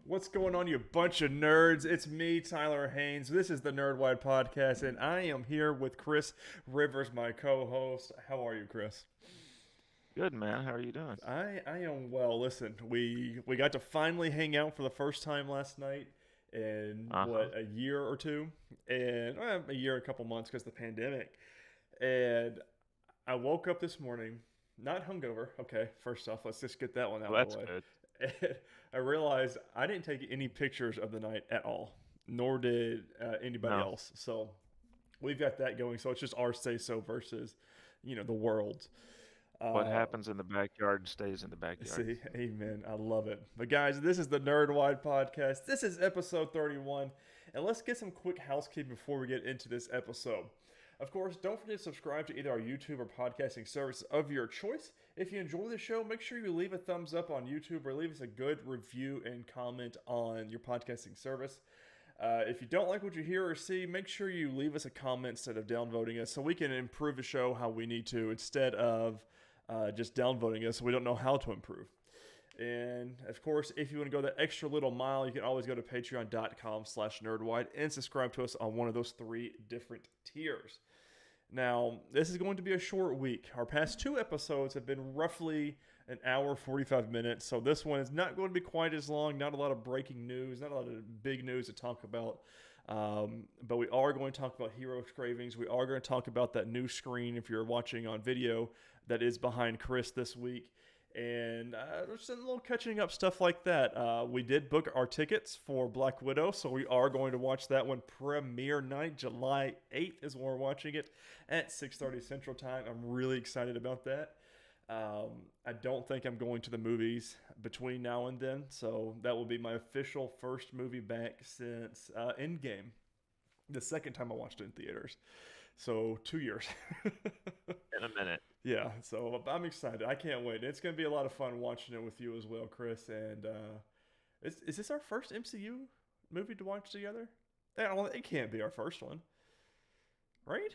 What's going on, you bunch of nerds? It's me, Tyler Haynes. This is the NerdWide podcast, and I am here with Chris Rivers, my co-host. How are you, Chris? Good man, how are you doing? I am well. Listen, we got to finally hang out for the first time last night in Uh-huh. what, a year or two, and a year, a couple months because of the pandemic. And I woke up this morning, not hungover. Okay, first off, let's just get that one out Well, of the that's way. good. And I realized I didn't take any pictures of the night at all, nor did anybody No, else. So we've got that going. So it's just our say so versus, the world. what Uh, happens in the backyard stays in the backyard. See, amen. I love it. But guys, this is the NerdWide podcast. This is episode 31. And let's get some quick housekeeping before we get into this episode. Of course, don't forget to subscribe to either our YouTube or podcasting service of your choice. If you enjoy the show, make sure you leave a thumbs up on YouTube or leave us a good review and comment on your podcasting service. If you don't like what you hear or see, make sure you leave us a comment instead of downvoting us so we can improve the show how we need to instead of just downvoting us so we don't know how to improve. And of course, if you want to go that extra little mile, you can always go to patreon.com/nerdwide and subscribe to us on one of those three different tiers. Now, this is going to be a short week. Our past two episodes have been roughly an hour, 45 minutes. So this one is not going to be quite as long. Not a lot of breaking news, not a lot of big news to talk about. But we are going to talk about Hero Cravings. We are going to talk about that new screen, if you're watching on video, that is behind Chris this week. And just a little catching up stuff like that. We did book our tickets for Black Widow, so we are going to watch that one premiere night. July 8th is when we're watching it at 6:30 Central Time. I'm really excited about that. I don't think I'm going to the movies between now and then, so that will be my official first movie back since Endgame, the second time I watched it in theaters. So 2 years. In a minute. Yeah, so I'm excited. I can't wait. It's going to be a lot of fun watching it with you as well, Chris. And is this our first MCU movie to watch together? It can't be our first one, right?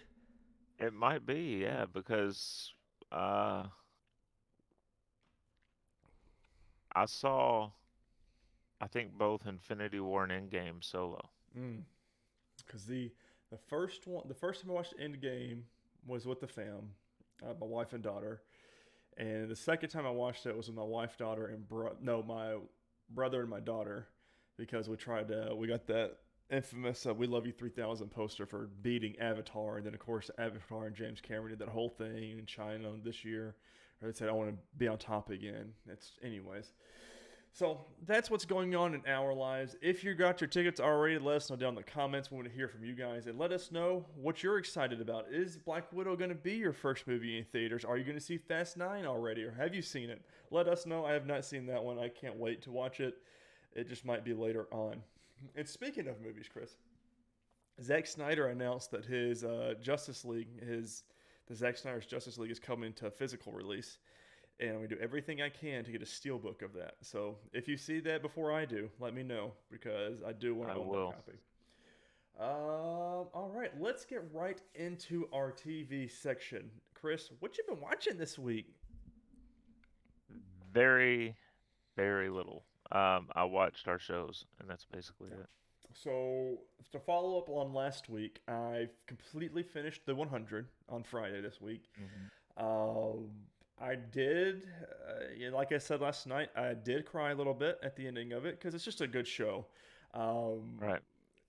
It might be, yeah, because uh I saw I think both Infinity War and Endgame solo. Because the first one, the first time I watched Endgame was with the fam, my wife and daughter, and the second time I watched it was with my wife, daughter, and my brother and my daughter, because we got that infamous "We Love You 3000" poster for beating Avatar, and then of course Avatar and James Cameron did that whole thing in China this year. Or they said I want to be on top again. It's anyways. So that's what's going on in our lives. If you got your tickets already, let us know down in the comments. We want to hear from you guys and let us know what you're excited about. Is Black Widow going to be your first movie in theaters? Are you going to see Fast 9 already, or have you seen it? Let us know. I have not seen that one. I can't wait to watch it. It just might be later on. And speaking of movies, Chris, Zack Snyder announced that his Justice League, the Zack Snyder's Justice League, is coming to physical release, and I'm gonna do everything I can to get a steelbook of that. So if you see that before I do, let me know because I do want I to own that will. copy. All right, let's get right into our TV section. Chris, what you been watching this week? Very, very little. I watched our shows and that's basically it. So to follow up on last week, I completely finished the 100 on Friday this week. Hmm. Um, I did, like I said last night, I did cry a little bit at the ending of it because it's just a good show. Um, Right.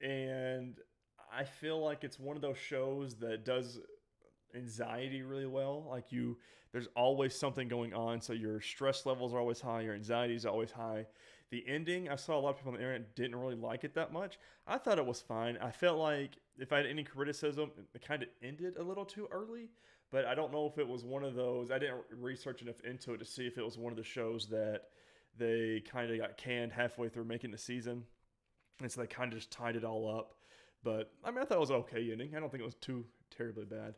and I feel like it's one of those shows that does anxiety really well. There's always something going on, so your stress levels are always high, your anxiety is always high. The ending, I saw a lot of people on the internet didn't really like it that much. I thought it was fine. I felt like if I had any criticism, it kind of ended a little too early. But I don't know if it was one of those. I didn't research enough into it to see if it was one of the shows that they kind of got canned halfway through making the season, and so they kind of just tied it all up. But I mean, I thought it was an okay ending. I don't think it was too terribly bad.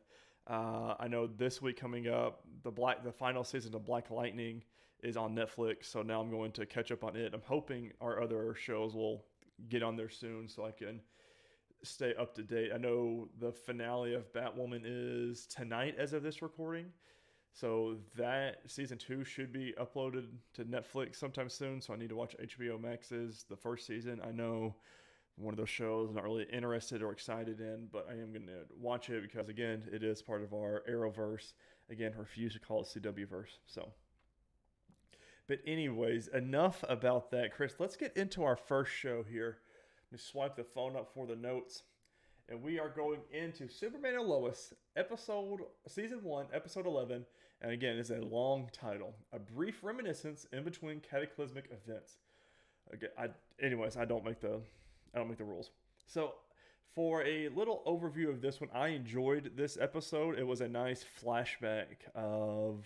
I know this week coming up, the final season of Black Lightning is on Netflix, so now I'm going to catch up on it. I'm hoping our other shows will get on there soon, so I can stay up to date. I know the finale of Batwoman is tonight as of this recording, So that season 2 should be uploaded to Netflix sometime soon. So I need to watch HBO Max's the first season. I know one of those shows I'm not really interested or excited in, but I am going to watch it because, again, it is part of our Arrowverse. Again, refuse to call it CWverse. So, but anyways, enough about that, Chris. Let's get into our first show here. Let me swipe the phone up for the notes. And we are going into Superman and Lois, season 1, episode 11. And again, it's a long title. A brief reminiscence in between cataclysmic events. Again, I don't make the rules. So, for a little overview of this one, I enjoyed this episode. It was a nice flashback of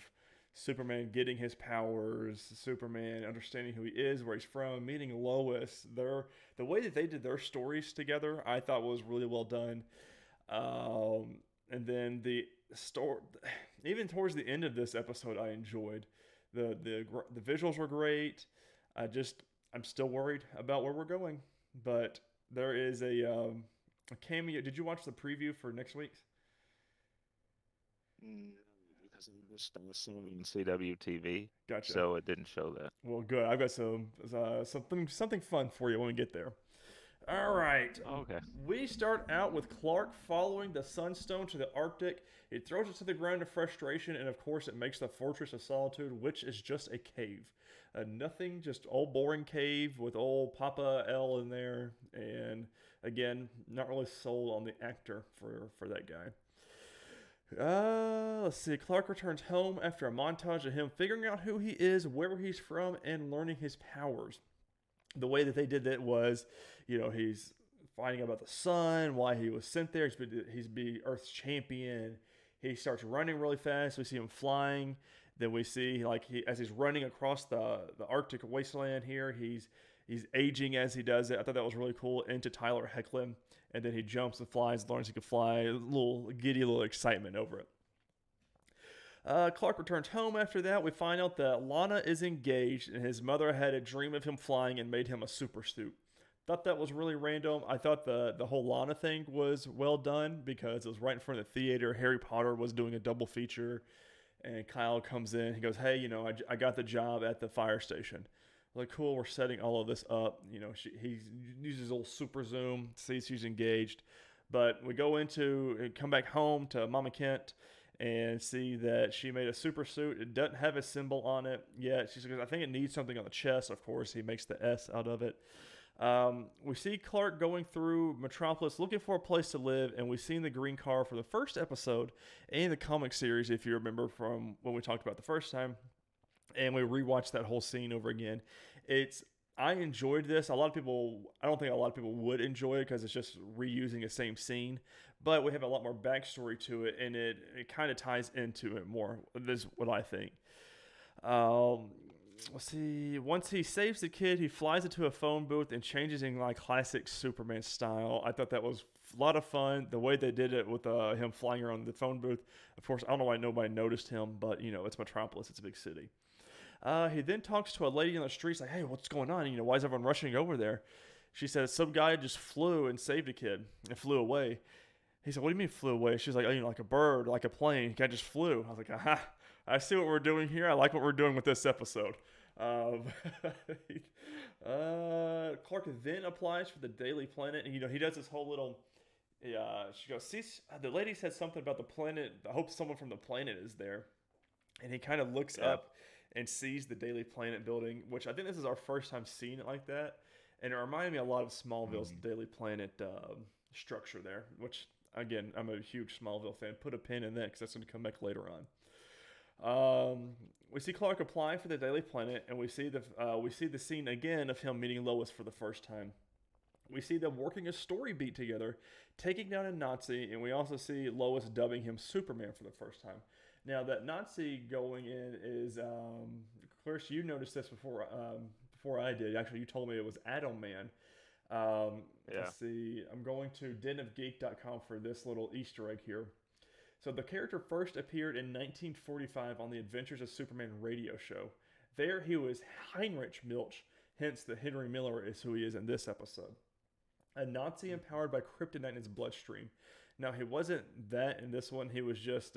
Superman getting his powers, Superman understanding who he is, where he's from, meeting Lois. The way that they did their stories together, I thought was really well done. And then the story, even towards the end of this episode, I enjoyed. The visuals were great. I'm still worried about where we're going, but there is a cameo. Did you watch the preview for next week's? Because I'm just assuming CW TV, Gotcha. so it didn't show that. Well, good. I've got something fun for you when we get there. All right. Okay. We start out with Clark following the Sunstone to the Arctic. He throws it to the ground in frustration, and of course, it makes the Fortress of Solitude, which is just a cave. Nothing, just old boring cave with old Papa L in there. And again, not really sold on the actor for that guy. Let's see. Clark returns home after a montage of him figuring out who he is, where he's from, and learning his powers. The way that they did that was, he's finding out about the sun, why he was sent there. He's be Earth's champion. He starts running really fast. We see him flying. Then we see as he's running across the Arctic wasteland here, he's aging as he does it. I thought that was really cool. Into Tyler Hoechlin. And then he jumps and flies, learns he can fly. A little giddy, little excitement over it. Clark returns home after that. We find out that Lana is engaged, and his mother had a dream of him flying and made him a super suit. Thought that was really random. I thought the whole Lana thing was well done because it was right in front of the theater. Harry Potter was doing a double feature, and Kyle comes in. He goes, "Hey, I got the job at the fire station." Like, cool, we're setting all of this up. He uses a little super zoom, sees she's engaged. But we come back home to Mama Kent and see that she made a super suit. It doesn't have a symbol on it yet. She says, I think it needs something on the chest. Of course, he makes the S out of it. We see Clark going through Metropolis looking for a place to live, and we've seen the green car for the first episode in the comic series, if you remember from when we talked about the first time. And we rewatched that whole scene over again. I enjoyed this. I don't think a lot of people would enjoy it because it's just reusing the same scene. But we have a lot more backstory to it, and it kind of ties into it more. This is what I think. Let's see. Once he saves the kid, he flies into a phone booth and changes in classic Superman style. I thought that was a lot of fun. The way they did it with him flying around the phone booth. Of course, I don't know why nobody noticed him, but it's Metropolis. It's a big city. He then talks to a lady on the street. He's like, "Hey, what's going on? Why is everyone rushing over there?" She says, "Some guy just flew and saved a kid and flew away." He said, "What do you mean flew away?" She's like, like a bird, like a plane. Guy just flew. I was like, "Aha, I see what we're doing here. I like what we're doing with this episode." Clark then applies for the Daily Planet. And, he does this whole little... she goes, "See, the lady said something about the planet. I hope someone from the planet is there." And he kind of looks up and sees the Daily Planet building, which I think this is our first time seeing it like that. And it reminded me a lot of Smallville's Daily Planet structure there, which, again, I'm a huge Smallville fan. Put a pin in that because that's going to come back later on. We see Clark applying for the Daily Planet, and we see the scene again of him meeting Lois for the first time. We see them working a story beat together, taking down a Nazi, and we also see Lois dubbing him Superman for the first time. Now, that Nazi going in is, Chris, you noticed this before I did. Actually, you told me it was Atom Man. Let's see. I'm going to denofgeek.com for this little Easter egg here. So the character first appeared in 1945 on the Adventures of Superman radio show. There he was Heinrich Milch, hence the Henry Miller is who he is in this episode. A Nazi empowered by kryptonite in his bloodstream. Now, he wasn't that in this one. He was just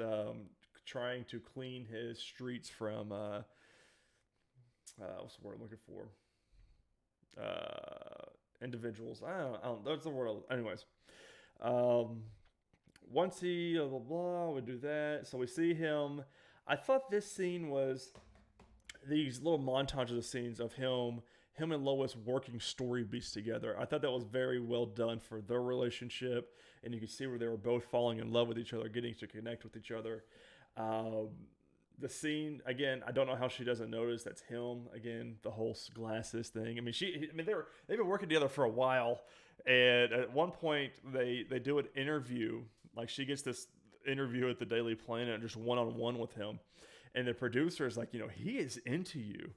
trying to clean his streets from what's the word I'm looking for? Individuals. I don't. That's the word. Anyways, um, once he blah blah blah, we do that. So we see him. I thought this scene was these little montages of scenes of him and Lois working story beats together. I thought that was very well done for their relationship, and you can see where they were both falling in love with each other, getting to connect with each other. Um, the scene again, I don't know how she doesn't notice that's him again. The whole glasses thing. I mean, they've been working together for a while, and at one point they do an interview. Like she gets this interview at the Daily Planet, just one on one with him, and the producer is like, he is into you,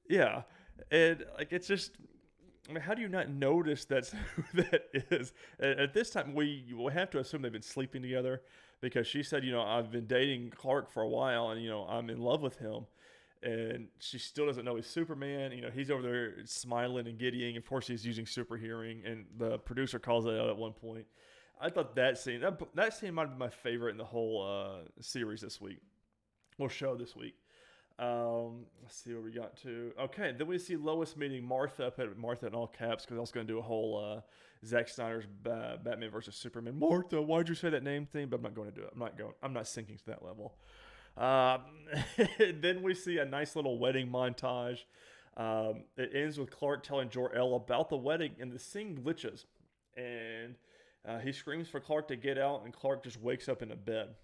yeah, and like it's just. I mean, how do you not notice that's who that is? At this time, we have to assume they've been sleeping together because she said, I've been dating Clark for a while and, I'm in love with him. And she still doesn't know he's Superman. He's over there smiling and giddying. Of course, he's using super hearing. And the producer calls it out at one point. I thought that scene might be my favorite in the whole series this week. Or show this week. Let's see where we got to. Okay, then we see Lois meeting Martha. I put Martha in all caps because I was going to do a whole Zack Snyder's Batman versus Superman. Martha, why'd you say that name thing? But I'm not going to do it. I'm not sinking to that level. Then we see a nice little wedding montage. It ends with Clark telling Jor-El about the wedding, and the scene glitches. And he screams for Clark to get out, and Clark just wakes up in a bed.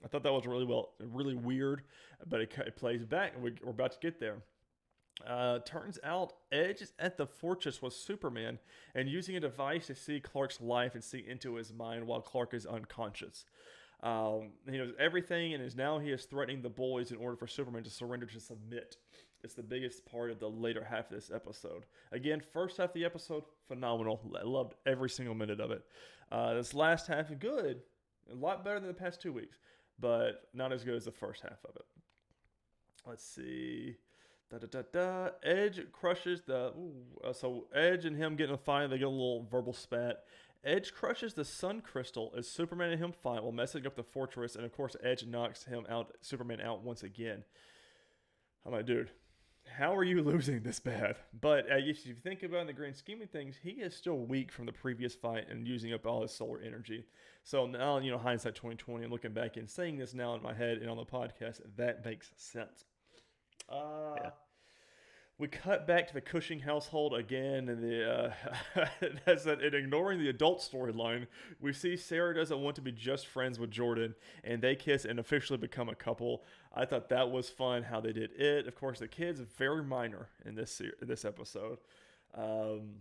I thought that was really weird, but it plays back, and we're about to get there. Turns out Edge is at the fortress with Superman and using a device to see Clark's life and see into his mind while Clark is unconscious. He knows everything, and he is threatening the boys in order for Superman to surrender to submit. It's the biggest part of the later half of this episode. Again, first half of the episode, phenomenal. I loved every single minute of it. This last half, good. A lot better than the past 2 weeks, but not as good as the first half of it. Let's see. Edge crushes so Edge and him get in a fight. They get a little verbal spat. Edge crushes the sun crystal as Superman and him fight while messing up the fortress, and of course Edge knocks Superman out once again. I'm like, dude, how are you losing this bad? But if you think about it in the grand scheme of things, he is still weak from the previous fight and using up all his solar energy. So now, hindsight 2020, I'm looking back and saying this now in my head and on the podcast, that makes sense. Yeah. We cut back to the Cushing household again, and in ignoring the adult storyline, we see Sarah doesn't want to be just friends with Jordan, and they kiss and officially become a couple. I thought that was fun how they did it. Of course, the kid's very minor in this episode. And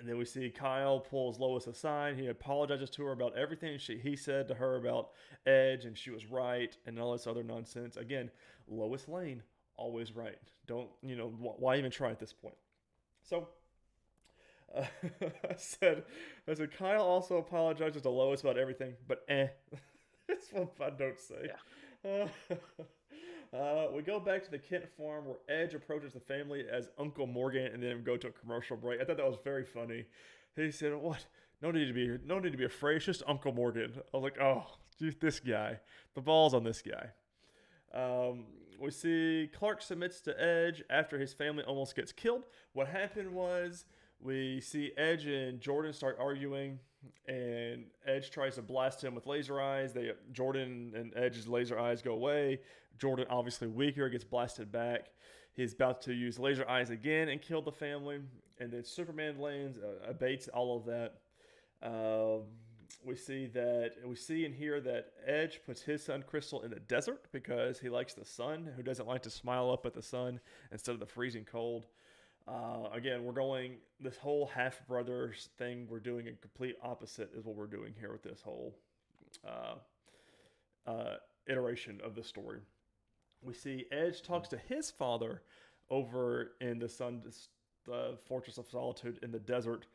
then we see Kyle pulls Lois aside. He apologizes to her about everything he said to her about Edge, and she was right, and all this other nonsense. Again, Lois Lane, always right. Don't, why even try at this point? So, I said, Kyle also apologizes to Lois about everything, but that's what I don't say. Yeah. We go back to the Kent farm where Edge approaches the family as Uncle Morgan, and then go to a commercial break. I thought that was very funny. He said, "What? No need to be afraid. It's just Uncle Morgan." I was like, "Oh, dude, this guy. The ball's on this guy." We see Clark submits to Edge after his family almost gets killed. What happened was we see Edge and Jordan start arguing, and Edge tries to blast him with laser eyes. Jordan and Edge's laser eyes go away. Jordan, obviously weaker, gets blasted back. He's about to use laser eyes again and kill the family, and then Superman lands, abates all of that. We see and hear that Edge puts his sun crystal in the desert because he likes the sun. Who doesn't like to smile up at the sun instead of the freezing cold? Again, we're going this whole half brothers thing. We're doing a complete opposite is what we're doing here with this whole iteration of the story. We see Edge talks to his father over in the Fortress of Solitude in the desert.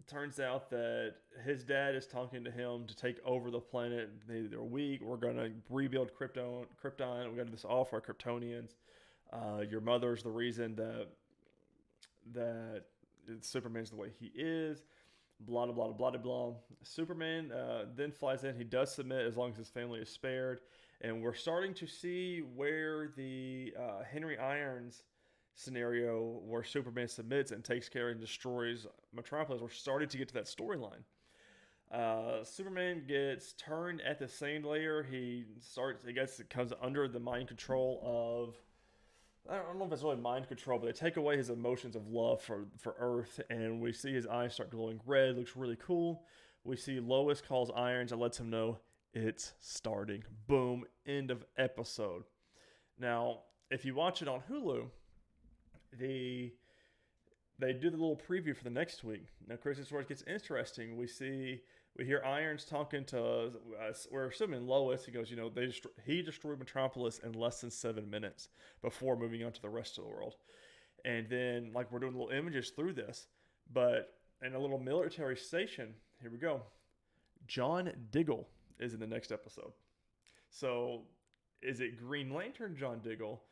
Turns out that his dad is talking to him to take over the planet. They're weak. We're going to rebuild Krypton. We're going to do this all for our Kryptonians. Your mother's the reason that Superman's the way he is. Blah blah blah blah blah blah. Superman then flies in. He does submit as long as his family is spared, and we're starting to see where the Henry Irons scenario, where Superman submits and takes care and destroys Metropolis. We're starting to get to that storyline. Superman gets turned at the same layer. He starts. I guess it comes under the mind control of. I don't know if it's really mind control, but they take away his emotions of love for Earth, and we see his eyes start glowing red. Looks really cool. We see Lois calls Irons and lets him know it's starting. Boom. End of episode. Now, if you watch it on Hulu, the they do the little preview for the next week. Now, Chris, this is where it gets interesting. We hear Irons talking to we're assuming Lois. He goes, he destroyed Metropolis in less than 7 minutes before moving on to the rest of the world. And then like we're doing little images through this, but in a little military station, here we go. John Diggle is in the next episode. So is it Green Lantern John Diggle,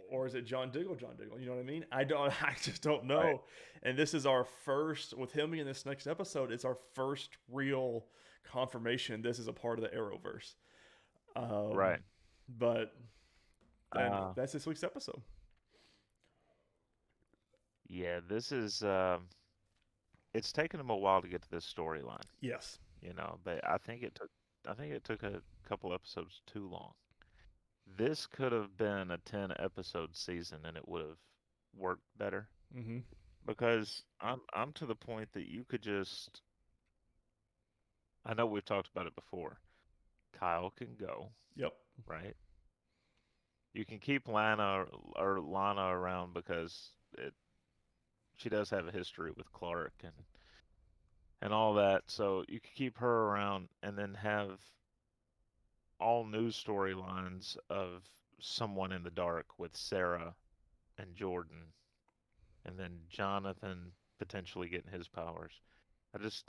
or is it John Diggle? John Diggle, you know what I mean? I don't. I just don't know. Right. And this is our first with him in this next episode. It's our first real confirmation this is a part of the Arrowverse. Right. But and Uh, that's this week's episode. yeah, this is it's taken them a while to get to this storyline, Yes. but I think it took a couple episodes too long. This could have been a 10 episode season and it would have worked better Mm-hmm. because I'm to the point that you could just I know we've talked about it before. Kyle can go, Yep. right? You can keep Lana around because she does have a history with Clark and all that. So you could keep her around and then have all new storylines of someone in the dark with Sarah and Jordan, and then Jonathan potentially getting his powers.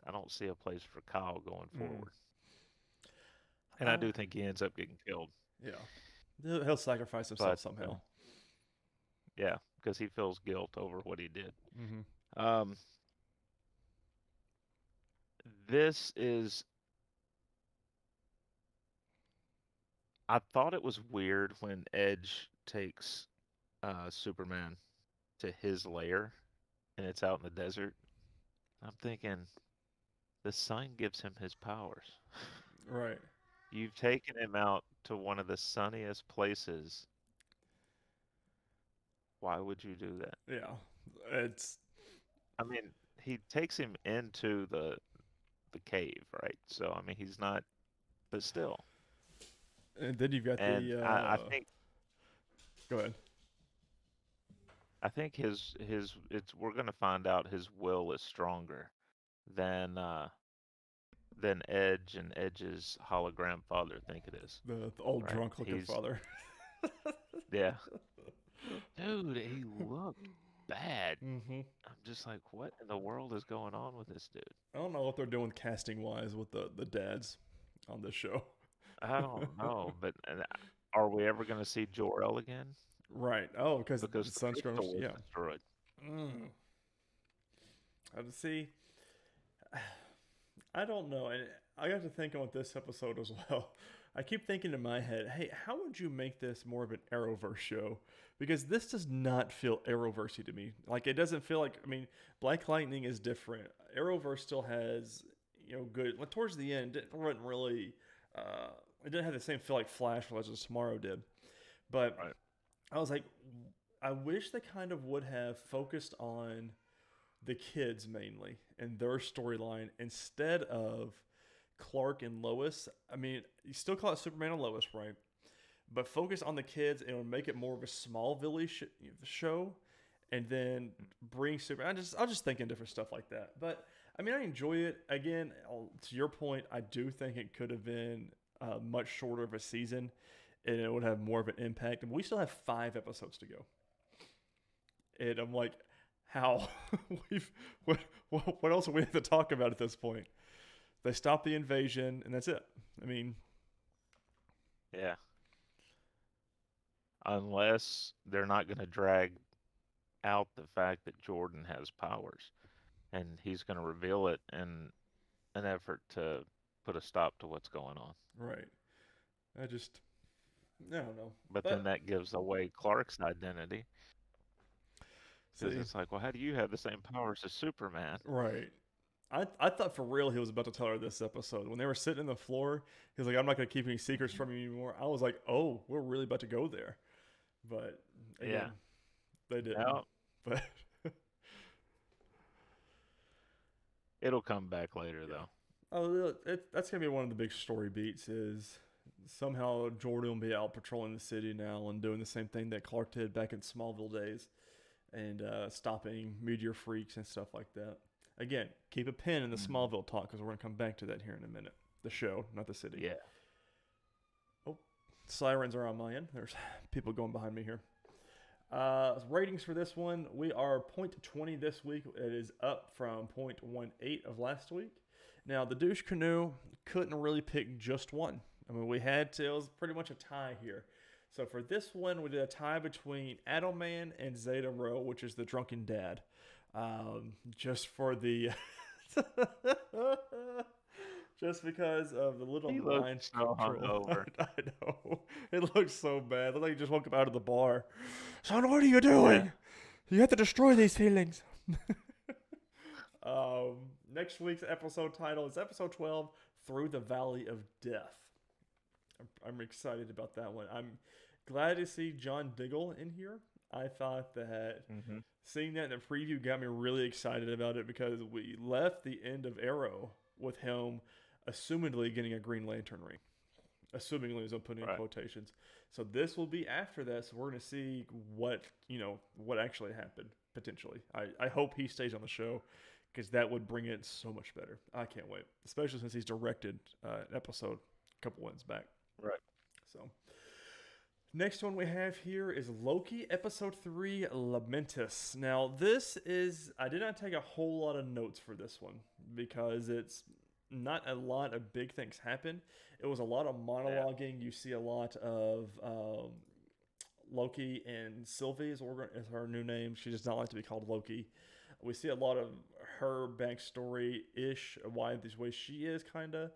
I don't see a place for Kyle going Mm. forward, and I Uh, do think he ends up getting killed. yeah. He'll sacrifice himself But somehow. yeah, because he feels guilt over what he did. Mm-hmm. Um, this is. I thought it was weird when Edge takes Superman to his lair, and it's out in the desert. I'm thinking the sun gives him his powers. Right. You've taken him out to one of the sunniest places. Why would you do that? Yeah. It's I mean, he takes him into the cave, right? So I mean, he's not, but still. and then you've got And the I think go ahead. I think his it's we're gonna find out his will is stronger than uh than Edge and Edge's hologram father think it is, The old right? drunk looking He's father. yeah. Dude, he looked bad. Mm-hmm. I'm just like, what in the world is going on with this dude? I don't know what they're doing casting wise with the dads on this show. I don't know, but are we ever going to see Jor-El again? Right. Oh, because the Because the sun's going. crystal was Yeah. destroyed. Mm. See. I don't know, and I got to thinking with this episode as well. I keep thinking in my head, hey, how would you make this more of an Arrowverse show? Because this does not feel Arrowversey to me. Like it doesn't feel like. I mean, Black Lightning is different. Arrowverse still has good. Like towards the end, it wasn't really. Uh, it didn't have the same feel like Flash or Legends of Tomorrow did. But Right. I was like, I wish they kind of would have focused on the kids mainly and their storyline instead of Clark and Lois. I mean, you still call it Superman and Lois, right? But focus on the kids and make it more of a Smallville show, and then bring Superman. I just thinking different stuff like that. But I mean, I enjoy it. Again, to your point, I do think it could have been much shorter of a season, and it would have more of an impact. And we still have 5 episodes to go. And I'm like, how we've what else do we have to talk about at this point? They stopped the invasion, and that's it. I mean, Yeah. Unless they're not going to drag out the fact that Jordan has powers. and he's going to reveal it in an effort to put a stop to what's going on. Right. I just, I don't know. But then But that gives away Clark's identity because see, it's like, well, how do you have the same powers as Superman? right. I thought for real he was about to tell her this episode. When they were sitting on the floor, he was like, I'm not going to keep any secrets from you anymore. I was like, oh, we're really about to go there. But again, Yeah. they didn't. No, But it'll come back later yeah. though. Oh, that's going to be one of the big story beats is somehow Jordan will be out patrolling the city now and doing the same thing that Clark did back in Smallville days and stopping meteor freaks and stuff like that. Again, keep a pin in the Mhm. Smallville talk because we're going to come back to that here in a minute. The show, not the city. Yeah. Oh, sirens are on my end. There's people going behind me here. Ratings for this one, we are 0.20 this week. It is up from 0.18 of last week. Now, the douche canoe couldn't really pick just one. I mean, we had to, it was pretty much a tie here. So for this one, we did a tie between Adelman and Zeta Row, which is the drunken dad. Just for the. Just because of the little He mind looks so control. hungover. I know. It looks so bad. It looked like he just woke up out of the bar. Son, what are you doing? Yeah. You have to destroy these feelings. Next week's episode title is episode 12, Through the Valley of Death. I'm excited about that one. I'm glad to see John Diggle in here. I thought that Hmm. seeing that in the preview got me really excited about it because we left the end of Arrow with him assumedly getting a Green Lantern ring. Assumingly, as I'm putting in Right. quotations. So this will be after that, so we're going to see what actually happened, potentially. I hope he stays on the show because that would bring it so much better. I can't wait, especially since he's directed an episode a couple ones back. Right. So, next one we have here is Loki episode 3 Lamentus. Now, this is I did not take a whole lot of notes for this one because it's not a lot of big things happen. It was a lot of Yeah. monologuing. You see a lot of Loki and Sylvie is her new name. She does not like to be called Loki. We see a lot of her backstory ish, why this way she is, kind of.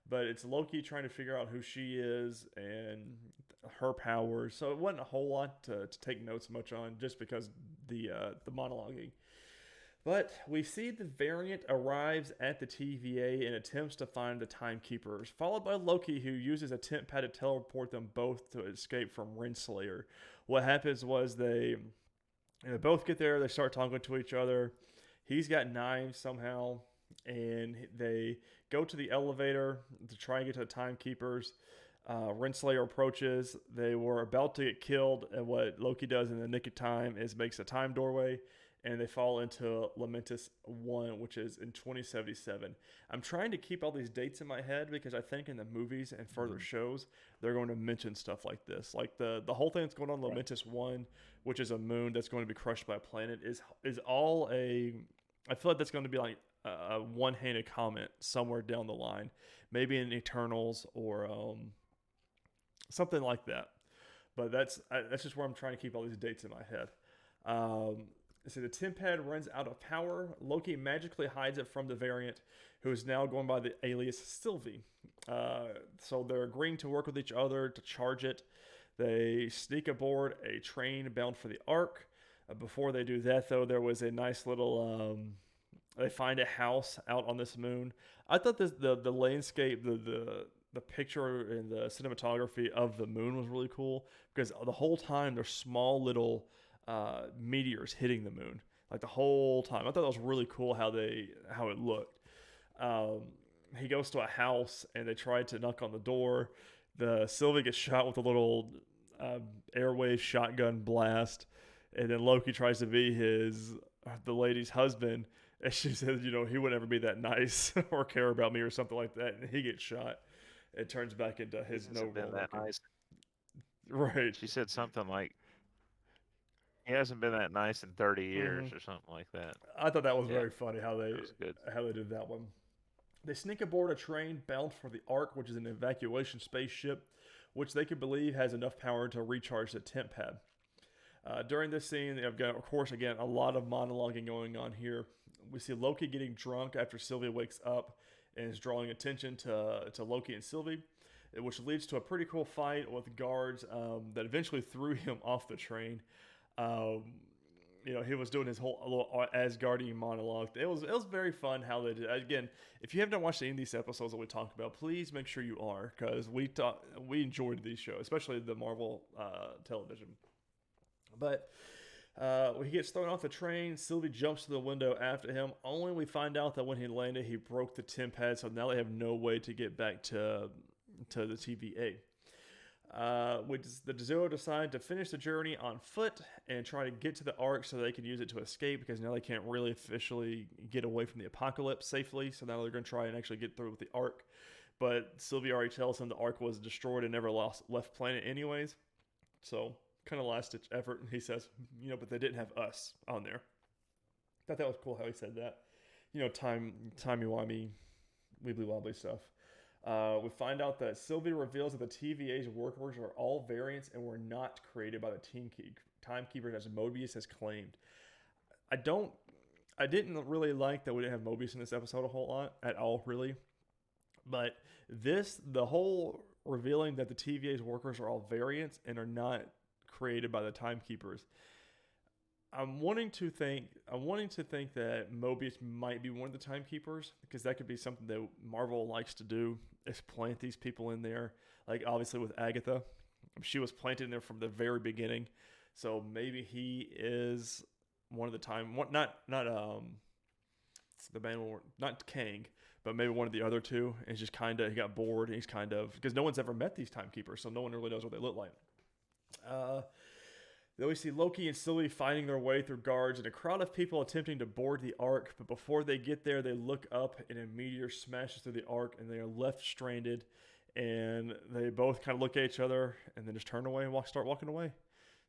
But it's Loki trying to figure out who she is and her powers. So it wasn't a whole lot to take notes much on, just because the monologuing. But we see the variant arrives at the TVA and attempts to find the timekeepers, followed by Loki, who uses a tent pad to teleport them both to escape from Renslayer. What happens was they both get there, they start talking to each other. He's got knives somehow, and they go to the elevator to try and get to the timekeepers. Renslayer approaches. They were about to get killed, and what Loki does in the nick of time is makes a time doorway, and they fall into Lamentus 1, which is in 2077. I'm trying to keep all these dates in my head because I think in the movies and further shows, they're going to mention stuff like this. Like the whole thing that's going on in Right. Lamentus 1, which is a moon that's going to be crushed by a planet, is all a. I feel like that's going to be like a one-handed comment somewhere down the line. Maybe in Eternals or something like that. But that's just where I'm trying to keep all these dates in my head. So the Tempad runs out of power. Loki magically hides it from the variant, who is now going by the alias Sylvie. So they're agreeing to work with each other to charge it. They sneak aboard a train bound for the Ark. Before they do that, though, there was a nice little. They find a house out on this moon. I thought the landscape, the picture and the cinematography of the moon was really cool because the whole time there's small little meteors hitting the moon, like the whole time. I thought that was really cool how it looked. Um, he goes to a house and they try to knock on the door. The Sylvie gets shot with a little airwave shotgun blast, and then Loki tries to be the lady's husband, and she says, he would never be that nice or care about me or something like that, and he gets shot. It turns back into He his no hasn't been role. that nice. Right. She said something like, he hasn't been that nice in 30 Hmm. years or something like that. I thought that was Yeah, very funny how that was good. they did that one. They sneak aboard a train bound for the Ark, which is an evacuation spaceship, which they could believe has enough power to recharge the temp pad. During this scene, they've got, of course, again, a lot of monologuing going on here. We see Loki getting drunk after Sylvie wakes up and is drawing attention to Loki and Sylvie, which leads to a pretty cool fight with guards that eventually threw him off the train. Um, he was doing his whole little Asgardian monologue. It was very fun how they did. Again, if you haven't watched any of these episodes that we talked about, please make sure you are, because we enjoyed these shows, especially the Marvel television. But when he gets thrown off the train, Sylvie jumps to the window after him. Only we find out that when he landed, he broke the temp pad, so now they have no way to get back to the TVA. The Zero decide to finish the journey on foot and try to get to the Ark so they can use it to escape, because now they can't really officially get away from the apocalypse safely. So now they're going to try and actually get through with the Ark. But Sylvie already tells them the Ark was destroyed and never left planet anyways. So kind of last ditch effort. And he says, but they didn't have us on there. Thought that was cool how he said that. Timey-wimey, wibbly-wobbly stuff. We find out that Sylvie reveals that the TVA's workers are all variants and were not created by the timekeepers, as Mobius has claimed. I didn't really like that we didn't have Mobius in this episode a whole lot at all, really. But the whole revealing that the TVA's workers are all variants and are not created by the timekeepers. I'm wanting to think that Mobius might be one of the timekeepers, because that could be something that Marvel likes to do, is plant these people in there. Like obviously with Agatha, she was planted in there from the very beginning, so maybe he is one of the not the band, not Kang, but maybe one of the other two. And just he got bored. And he's because no one's ever met these timekeepers, so no one really knows what they look like. Then we see Loki and Sylvie fighting their way through guards and a crowd of people attempting to board the Ark, but before they get there, they look up and a meteor smashes through the Ark and they are left stranded, and they both kind of look at each other and then just turn away and start walking away.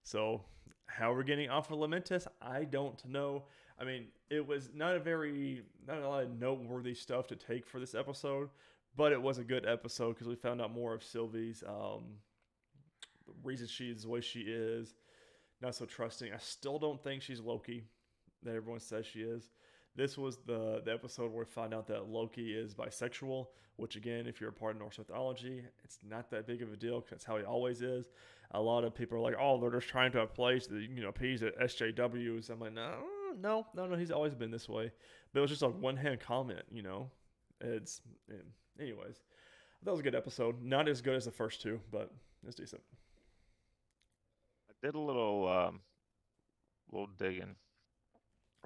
So how we're getting off of Lamentis, I don't know. I mean, it was not a lot of noteworthy stuff to take for this episode, but it was a good episode because we found out more of Sylvie's reason she is the way she is. Not so trusting. I still don't think she's Loki, that everyone says she is. This was the episode where we find out that Loki is bisexual, which again, if you're a part of Norse mythology, it's not that big of a deal because that's how he always is. A lot of people are like, oh, they're just trying to appease the SJWs. I'm like, no, he's always been this way. But it was just a one-hand comment, anyways. That was a good episode. Not as good as the first two, but it's decent. Did a little digging.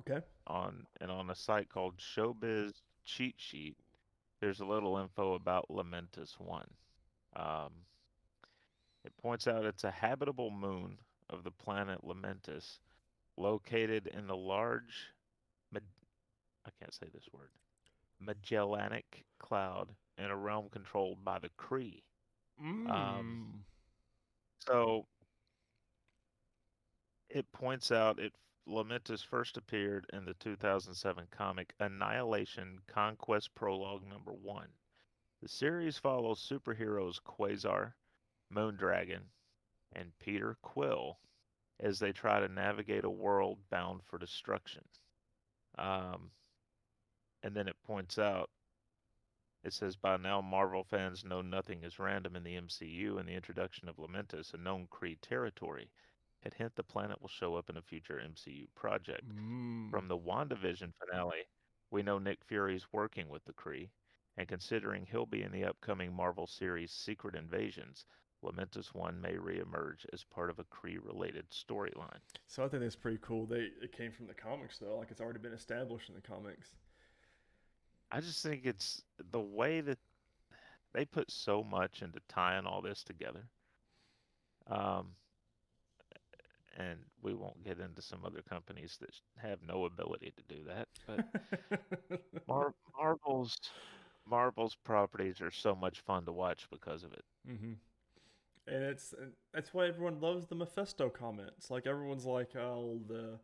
Okay. On a site called Showbiz Cheat Sheet, there's a little info about Lamentis 1. It points out it's a habitable moon of the planet Lamentis, located in the large, I can't say this word, Magellanic Cloud in a realm controlled by the Kree. So it points out Lamentis first appeared in the 2007 comic Annihilation Conquest Prologue number 1. The series follows superheroes Quasar, Moondragon, and Peter Quill as they try to navigate a world bound for destruction. And then it points out, it says, by now Marvel fans know nothing is random in the MCU, and the introduction of Lamentis, a known Kree territory, had hint the planet will show up in a future MCU project. From the WandaVision finale, we know Nick Fury's working with the Kree, and considering he'll be in the upcoming Marvel series Secret Invasions, Lamentis 1 may reemerge as part of a Kree-related storyline. So I think that's pretty cool. It came from the comics, though. Like, it's already been established in the comics. I just think it's the way that they put so much into tying all this together. And we won't get into some other companies that have no ability to do that. But Marvel's properties are so much fun to watch because of it. Mm-hmm. And that's why everyone loves the Mephisto comments. Like, everyone's like, everyone's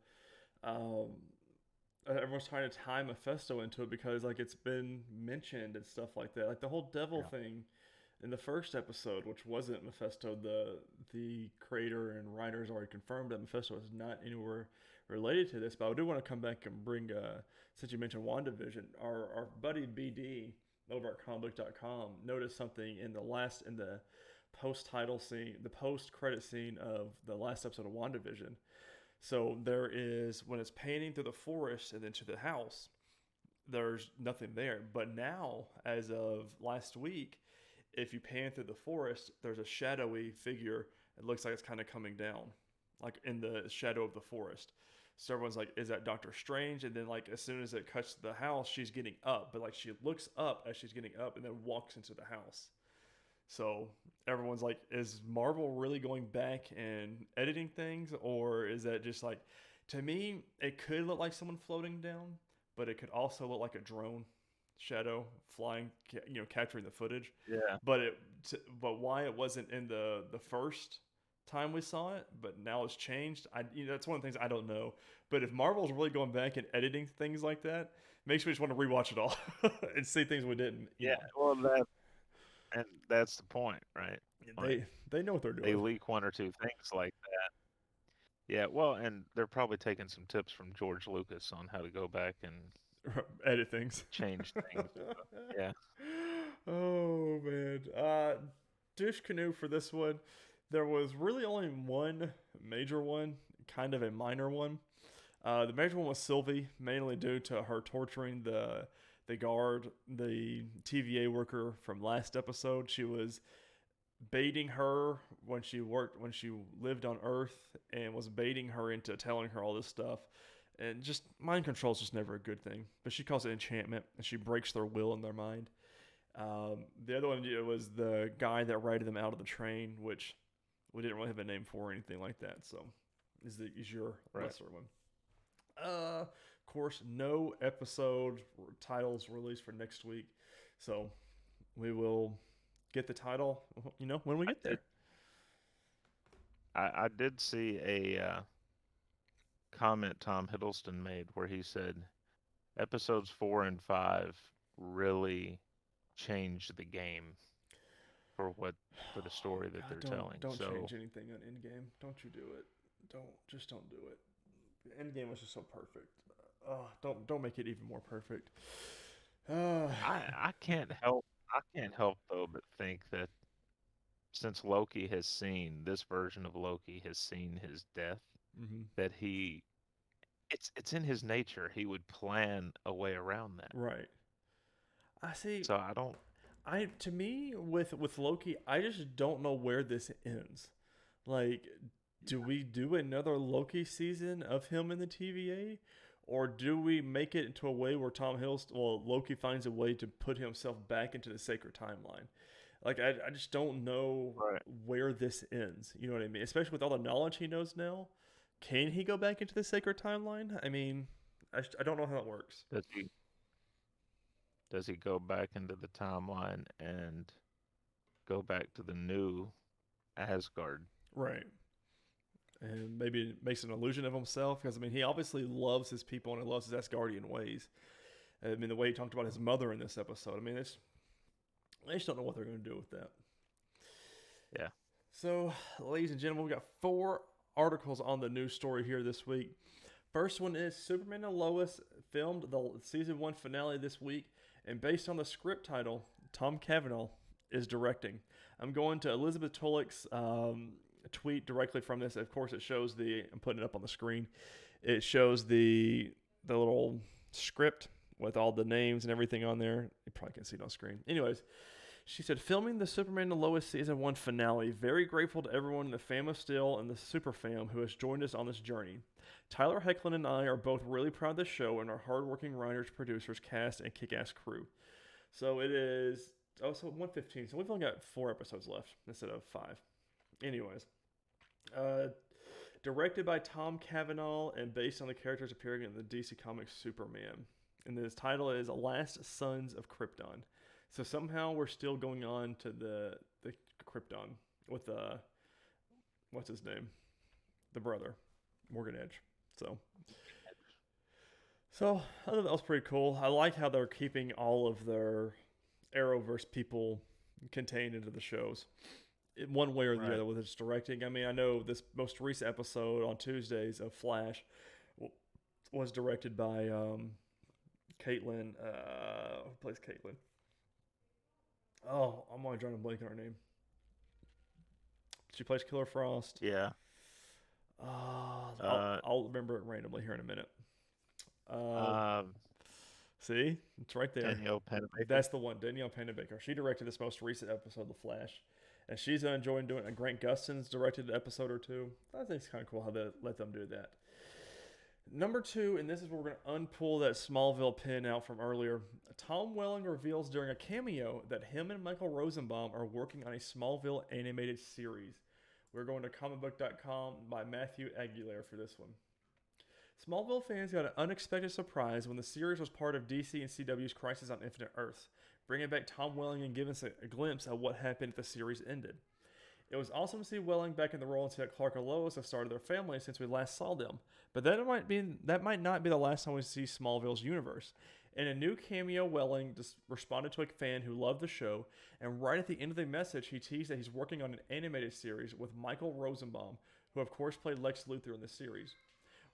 trying to tie Mephisto into it because, like, it's been mentioned and stuff like that. Like, the whole devil thing in the first episode, which wasn't Mephisto, the creator and writers already confirmed that Mephisto is not anywhere related to this, but I do want to come back and bring, since you mentioned WandaVision, our buddy BD over at comicbook.com noticed something in the post-title scene, the post-credit scene of the last episode of WandaVision. So there is, when it's panning through the forest and then to the house, there's nothing there. But now, as of last week, if you pan through the forest, there's a shadowy figure. It looks like it's kind of coming down, like in the shadow of the forest. So everyone's like, is that Doctor Strange? And then like as soon as it cuts to the house, she's getting up. But like she looks up as she's getting up and then walks into the house. So everyone's like, is Marvel really going back and editing things? Or is that just like, to me, it could look like someone floating down, but it could also look like a drone shadow flying, capturing the footage. Yeah. But why it wasn't in the first time we saw it, but now it's changed. That's one of the things I don't know. But if Marvel's really going back and editing things like that, makes me just want to rewatch it all and see things we didn't. Yeah. Well, that's the point, right? They know what they're doing. They leak one or two things like that. Yeah. Well, and they're probably taking some tips from George Lucas on how to go back and edit things, change things. Yeah. Oh man. Douche canoe for this one. There was really only one major one, kind of a minor one. The major one was Sylvie, mainly due to her torturing the guard, the TVA worker from last episode. She was baiting her when she lived on Earth, and was baiting her into telling her all this stuff. And just mind control is just never a good thing. But she calls it enchantment, and she breaks their will and their mind. The other one was the guy that righted them out of the train, which we didn't really have a name for or anything like that. So is your lesser one. Of course, no episode titles released for next week. So we will get the title, when we get there. I did see a comment Tom Hiddleston made where he said episodes 4 and 5 really changed the game for the story that they're telling. Don't change anything on Endgame. Don't you do it. Don't do it. Endgame was just so perfect. Don't make it even more perfect. I can't help though but think that since this version of Loki has seen his death, that it's in his nature. He would plan a way around that. Right. I see. So to me, with Loki, I just don't know where this ends. Like, do we do another Loki season of him in the TVA? Or do we make it into a way where Loki finds a way to put himself back into the sacred timeline? Like, I just don't know where this ends. You know what I mean? Especially with all the knowledge he knows now. Can he go back into the sacred timeline? I mean, I don't know how that works. Does he go back into the timeline and go back to the new Asgard? Right. And maybe it makes an illusion of himself, because, he obviously loves his people and he loves his Asgardian ways. The way he talked about his mother in this episode. I just don't know what they're going to do with that. Yeah. So, ladies and gentlemen, we got 4 articles on the news story here this week. First one is Superman and Lois filmed the season 1 finale this week, and based on the script title, Tom Cavanaugh is directing. I'm going to Elizabeth Tulloch's tweet directly from this. Of course, it shows I'm putting it up on the screen. It shows the little script with all the names and everything on there. You probably can't see it on screen. Anyways, she said, filming the Superman and Lois season 1 finale. Very grateful to everyone in the fam of Steel and the super fam who has joined us on this journey. Tyler Hoechlin and I are both really proud of this show and our hardworking writers, producers, cast, and kick-ass crew. So it is, so 115. So we've only got 4 episodes left instead of 5. Anyways, directed by Tom Cavanaugh and based on the characters appearing in the DC Comics Superman. And the title is Last Sons of Krypton. So somehow we're still going on to the Krypton with what's his name? The brother, Morgan Edge. So I thought that was pretty cool. I like how they're keeping all of their Arrowverse people contained into the shows, one way or the other, with its directing. I know this most recent episode on Tuesdays of Flash was directed by Caitlin. Who plays Caitlin? Oh, I'm only drawing a blank on her name. She plays Killer Frost. Yeah. I'll remember it randomly here in a minute. Um, See, it's right there. Danielle Pennebaker. That's the one, Danielle Pennebaker. She directed this most recent episode of The Flash, and she's enjoying doing it. Grant Gustin's directed an episode or two. I think it's kind of cool how they let them do that. Number 2, and this is where we're going to unpull that Smallville pin out from earlier. Tom Welling reveals during a cameo that him and Michael Rosenbaum are working on a Smallville animated series. We're going to comicbook.com by Matthew Aguilar for this one. Smallville fans got an unexpected surprise when the series was part of DC and CW's Crisis on Infinite Earths, bringing back Tom Welling and giving us a glimpse of what happened if the series ended. It was awesome to see Welling back in the role and see that Clark and Lois have started their family since we last saw them, but that might not be the last time we see Smallville's universe. In a new cameo, Welling just responded to a fan who loved the show, and right at the end of the message, he teased that he's working on an animated series with Michael Rosenbaum, who of course played Lex Luthor in the series.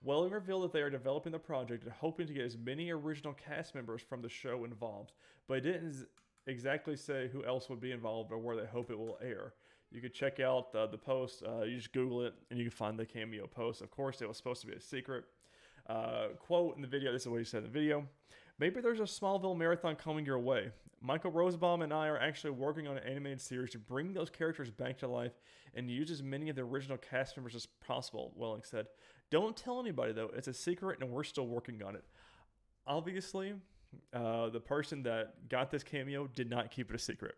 Welling revealed that they are developing the project and hoping to get as many original cast members from the show involved, but it didn't exactly say who else would be involved or where they hope it will air. You could check out the post. You just Google it, and you can find the cameo post. Of course, it was supposed to be a secret. Quote in the video, this is what he said in the video. Maybe there's a Smallville marathon coming your way. Michael Rosenbaum and I are actually working on an animated series to bring those characters back to life and use as many of the original cast members as possible, Welling said. Don't tell anybody, though. It's a secret, and we're still working on it. Obviously, the person that got this cameo did not keep it a secret,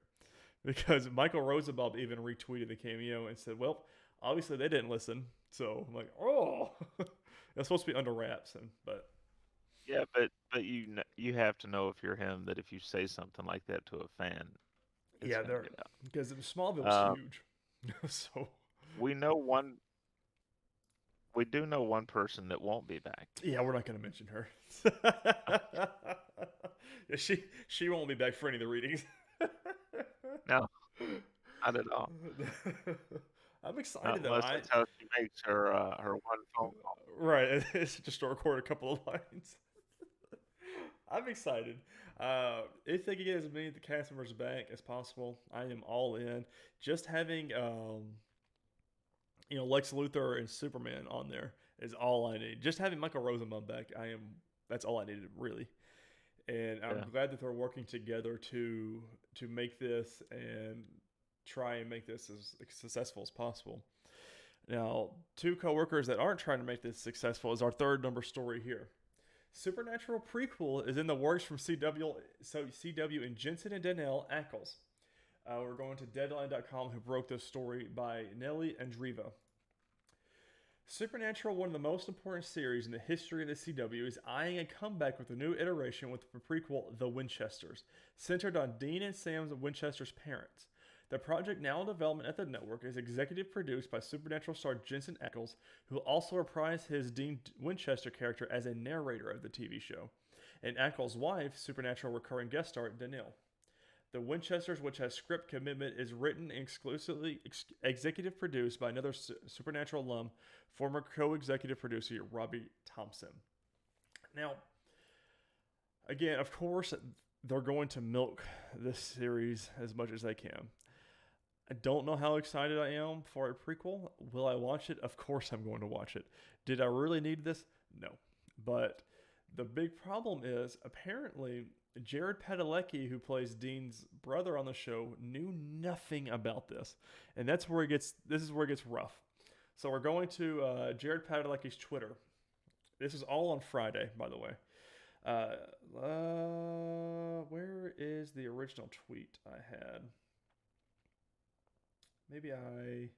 because Michael Rosenbaum even retweeted the cameo and said, well, obviously they didn't listen. So I'm like, oh, it's supposed to be under wraps. But yeah, but you have to know if you're him that if you say something like that to a fan, yeah, they're because Smallville's huge. So we do know one person that won't be back. Yeah, we're not going to mention her. Yeah, she won't be back for any of the readings. No, not at all. I'm excited though. Unless that's how she makes her one phone call. Right, it's just to record a couple of lines. I'm excited. If they can get as many of the cast members back as possible, I am all in. Just having Lex Luthor and Superman on there is all I need. Just having Michael Rosenbaum back, that's all I needed really. And I'm glad that they're working together to make this and try and make this as successful as possible. Now, 2 coworkers that aren't trying to make this successful is our third number story here. Supernatural prequel is in the works from CW and Jensen and Danielle Ackles. We're going to Deadline.com, who broke this story by Nelly Andriva. Supernatural, one of the most important series in the history of the CW, is eyeing a comeback with a new iteration with the prequel The Winchesters, centered on Dean and Sam Winchester's parents. The project, now in development at the network, is executive produced by Supernatural star Jensen Ackles, who also reprised his Dean Winchester character as a narrator of the TV show, and Ackles' wife, Supernatural recurring guest star Danielle. The Winchesters, which has script commitment, is written and exclusively executive produced by another Supernatural alum, former co-executive producer Robbie Thompson. Now, again, of course, they're going to milk this series as much as they can. I don't know how excited I am for a prequel. Will I watch it? Of course I'm going to watch it. Did I really need this? No. But the big problem is, apparently, Jared Padalecki, who plays Dean's brother on the show, knew nothing about this. And this is where it gets rough. So we're going to Jared Padalecki's Twitter. This is all on Friday, by the way. Where is the original tweet I had? Maybe I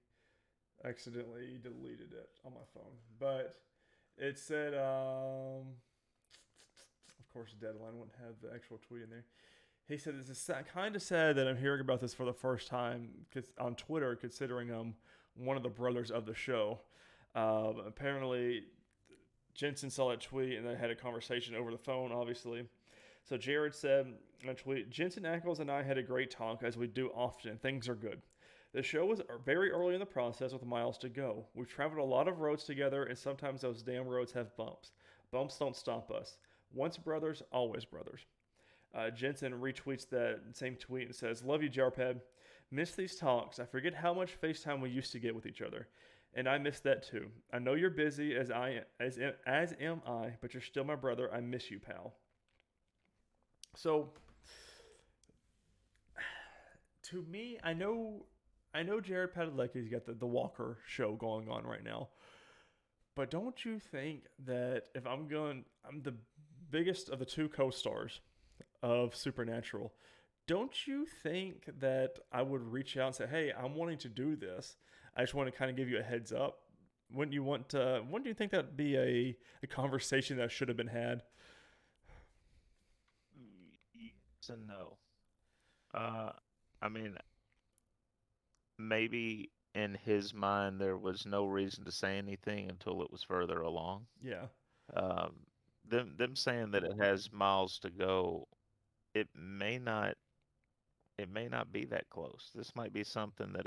accidentally deleted it on my phone. But it said, of course, Deadline wouldn't have the actual tweet in there. He said, it's kind of sad that I'm hearing about this for the first time on Twitter, considering I'm one of the brothers of the show. Apparently, Jensen saw that tweet and they had a conversation over the phone, obviously. So Jared said in a tweet, Jensen Ackles and I had a great talk, as we do often. Things are good. The show was very early in the process with miles to go. We've traveled a lot of roads together, and sometimes those damn roads have bumps. Bumps don't stop us. Once brothers, always brothers. Jensen retweets that same tweet and says, "Love you, Jarpad. Miss these talks. I forget how much FaceTime we used to get with each other, and I miss that too. I know you're busy as am I, but you're still my brother. I miss you, pal." So, to me, I know Jared Padalecki's got the Walker show going on right now, but don't you think that if I'm the biggest of the two co-stars of Supernatural. Don't you think that I would reach out and say, "Hey, I'm wanting to do this. I just want to kind of give you a heads up." Wouldn't you think that'd be a conversation that should have been had? Yes and no. Uh, I mean, maybe in his mind there was no reason to say anything until it was further along. Yeah. Um, them saying that it has miles to go, it may not it may not be that close. This might be something that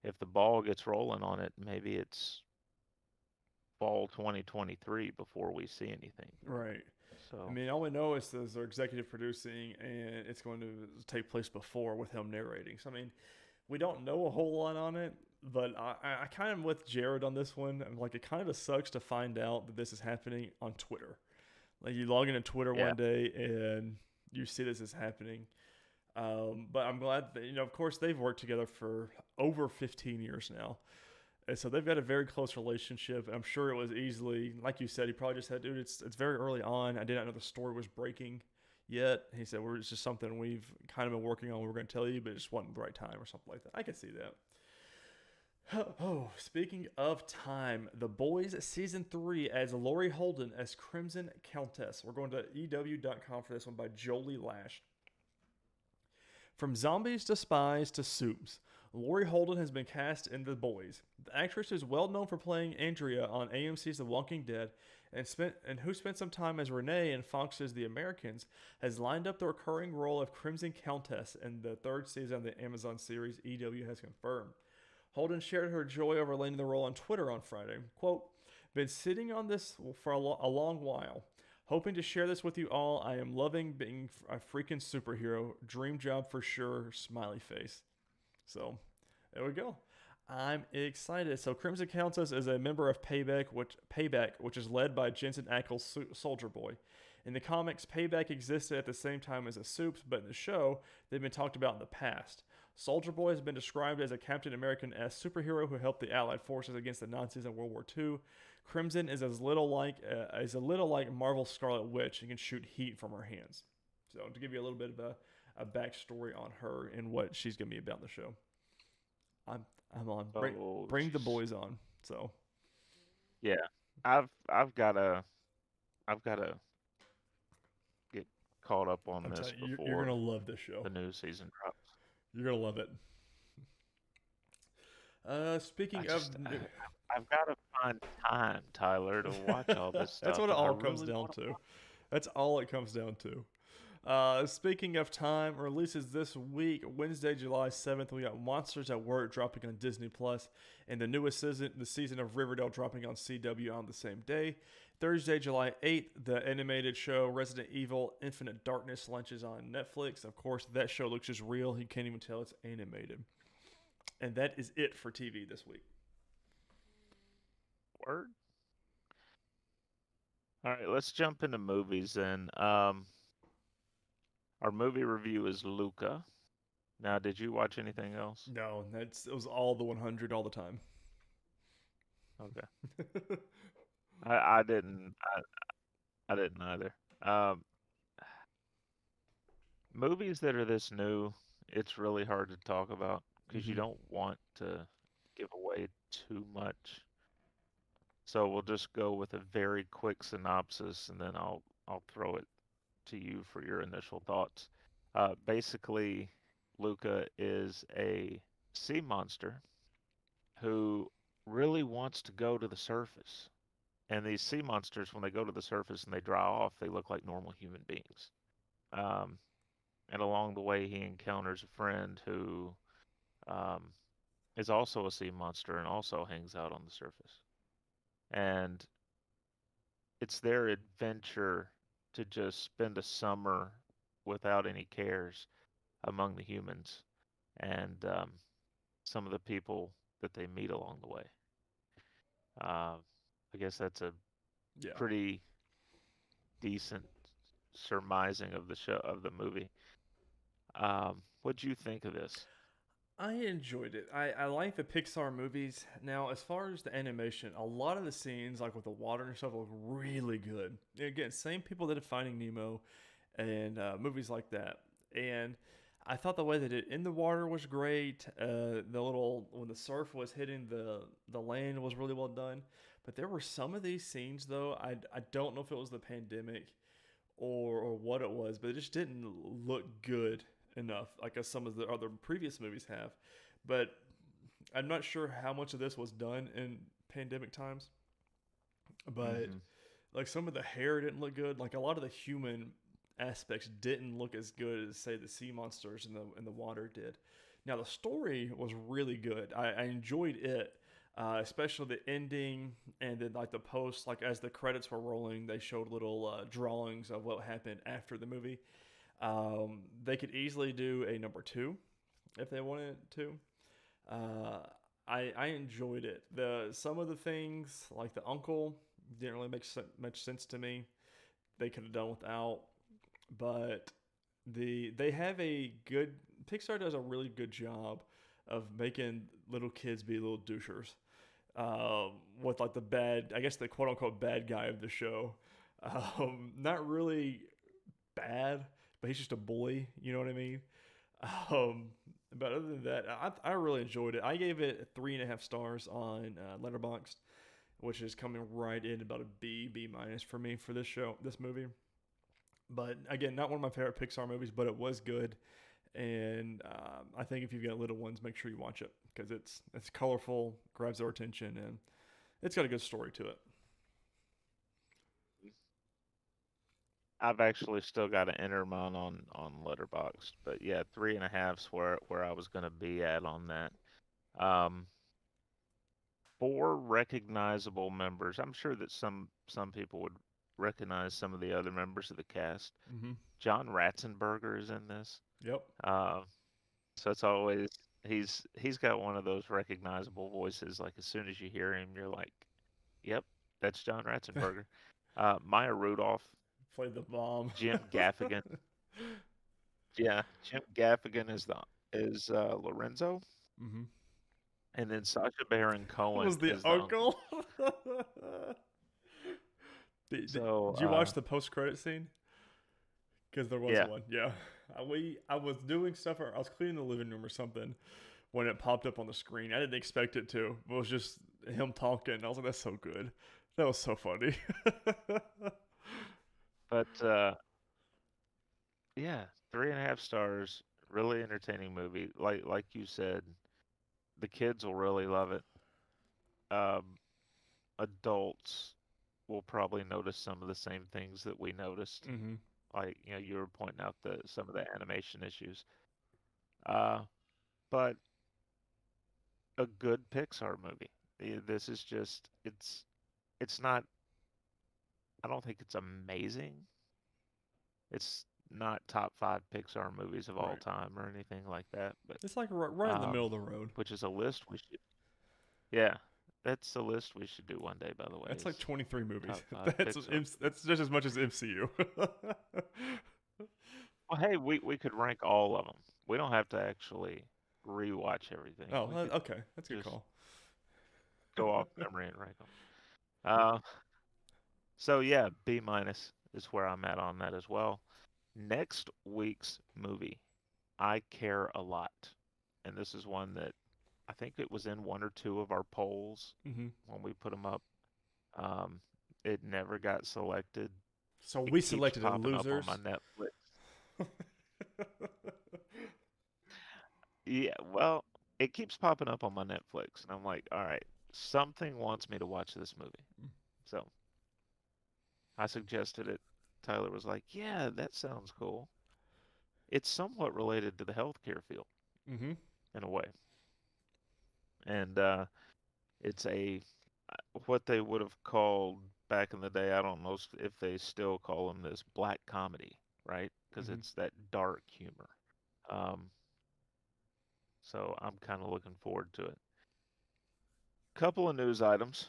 if the ball gets rolling on it, maybe it's fall 2023 before we see anything. Right. I So, mean, all we know is they're executive producing, and it's going to take place before with him narrating. So, I mean, we don't know a whole lot on it, but I kind of am with Jared on this one. I'm like, it kind of sucks to find out that this is happening on Twitter. Like, you log into Twitter yeah. one day and you see this is happening. But I'm glad that, of course, they've worked together for over 15 years now. And so they've got a very close relationship. I'm sure it was easily, like you said, he probably just said, "Dude, it's very early on. I did not know the story was breaking yet." He said, "It's just something we've kind of been working on. We were going to tell you, but it just wasn't the right time," or something like that. I can see that. Oh, speaking of time, The Boys season 3 adds Laurie Holden as Crimson Countess. We're going to EW.com for this one by Jolie Lash. From zombies to spies to soups, Laurie Holden has been cast in The Boys. The actress is well known for playing Andrea on AMC's The Walking Dead, and who spent some time as Renee in Fox's The Americans, has lined up the recurring role of Crimson Countess in the third season of the Amazon series. EW has confirmed. Holden shared her joy over landing the role on Twitter on Friday. Quote, "Been sitting on this for a long while. Hoping to share this with you all. I am loving being a freaking superhero. Dream job for sure. Smiley face." So, there we go. I'm excited. So, Crimson Countess is a member of Payback, which is led by Jensen Ackles' Soldier Boy. In the comics, Payback existed at the same time as the Supes, but in the show, they've been talked about in the past. Soldier Boy has been described as a Captain American-esque superhero who helped the Allied forces against the Nazis in World War II. Crimson is a little like Marvel's Scarlet Witch and can shoot heat from her hands. So to give you a little bit of a backstory on her and what she's gonna be about in the show, I'm I'm on. oh, Bring the jeez. boys on. So Yeah. I've gotta get caught up on I'm this telling you, you're before gonna love this show. the new season drops. You're gonna love it. I Speaking of, just I've got to find time, Tyler, to watch all this that's stuff, what it and I all comes really down want to to. watch. That's all it comes down to. Speaking of time, releases this week, Wednesday, July 7th. We got Monsters at Work dropping on Disney Plus, and the season of Riverdale dropping on CW on the same day. Thursday, July 8th, the animated show Resident Evil Infinite Darkness launches on Netflix. Of course, that show looks just real. You can't even tell it's animated. And that is it for TV this week. Word. All right, let's jump into movies then. Our movie review is Luca. Now, did you watch anything else? No, it was all the 100 all the time. Okay. I didn't. I didn't either. Um, Movies that are this new, it's really hard to talk about because you Mm-hmm. don't want to give away too much. So we'll just go with a very quick synopsis, and then I'll throw it to you for your initial thoughts. Basically, Luca is a sea monster who really wants to go to the surface. And these sea monsters, when they go to the surface and they dry off, they look like normal human beings. Um, and along the way, he encounters a friend who um, is also a sea monster and also hangs out on the surface. And it's their adventure to just spend a summer without any cares among the humans and some of the people that they meet along the way. Uh, I guess that's a Yeah. pretty decent surmising of the movie. What'd you think of this? I enjoyed it. I like the Pixar movies. Now, as far as the animation, a lot of the scenes, like with the water and stuff, look really good. Again, same people that did Finding Nemo and movies like that. And I thought the way they did in the water was great. The little when the surf was hitting the land was really well done. But there were some of these scenes though. I don't know if it was the pandemic or what it was, but it just didn't look good enough, like as some of the other previous movies have. But I'm not sure how much of this was done in pandemic times, but Hmm. like some of the hair didn't look good. Like a lot of the human aspects didn't look as good as say the sea monsters in the water did. Now the story was really good. I enjoyed it, especially the ending and then like the post. Like as the credits were rolling, they showed little drawings of what happened after the movie. They could easily do a number two if they wanted to. Uh, I enjoyed it. The some of the things like the uncle didn't really make much sense to me. They could have done without, but they have a good Pixar does a really good job of making little kids be little douchers. With like the bad, I guess the quote unquote bad guy of the show. Not really bad, but he's just a bully. You know what I mean? Um, but other than that, I really enjoyed it. I gave it 3.5 stars on Letterboxd, which is coming right in about a B minus for me for this movie. But again, not one of my favorite Pixar movies, but it was good. And I think if you've got little ones, make sure you watch it because it's colorful, grabs their attention, and it's got a good story to it. I've actually still got to enter mine on Letterboxd, but yeah, 3.5's where I was gonna be at on that. Um, Four recognizable members. I'm sure that some people would recognize some of the other members of the cast. Mm-hmm. John Ratzenberger is in this. Yep. Uh, so it's always he's got one of those recognizable voices. Like as soon as you hear him, you're like, "Yep, that's John Ratzenberger." Maya Rudolph, Played the mom. Jim Gaffigan. Yeah, Jim Gaffigan is Lorenzo, Mm-hmm. and then Sacha Baron Cohen Was the is the uncle. uncle? So did you watch the post credit scene? Because there was yeah, one. Yeah. I was doing stuff, or I was cleaning the living room or something when it popped up on the screen. I didn't expect it to. It was just him talking. I was like, that's so good. That was so funny. but yeah, 3.5 stars. Really entertaining movie. Like you said, the kids will really love it. Um, Adults will probably notice some of the same things that we noticed. Mm-hmm. Like you were pointing out the some of the animation issues. Uh, but a good Pixar movie. This is just it's not. I don't think it's amazing. It's not top five Pixar movies of all Right. time or anything like that, but It's like right in the um, middle of the road. which is a list we should. Yeah, that's a list we should do one day. By the way, That's like is 23 movies. top five Pixar. That's just as much as MCU. Well, hey, we could rank all of them. We don't have to actually rewatch everything. Oh, We could okay. That's a good just call. go off memory and rank them. Uh, so yeah, B minus is where I'm at on that as well. Next week's movie, I Care a Lot, and this is one that I think it was in one or two of our polls Hmm. when we put them up. Um, it never got selected. So It we keeps selected it, popping up on my losers. Netflix. Yeah, well, it keeps popping up on my Netflix, and I'm like, all right, something wants me to watch this movie. So I suggested it. Tyler was like, yeah, that sounds cool. It's somewhat related to the healthcare field Hmm. in a way. And it's a what they would have called. back in the day, I don't know if they still call them this, black comedy, right? Because Hmm. it's that dark humor. Um, so I'm kind of looking forward to it. Couple of news items.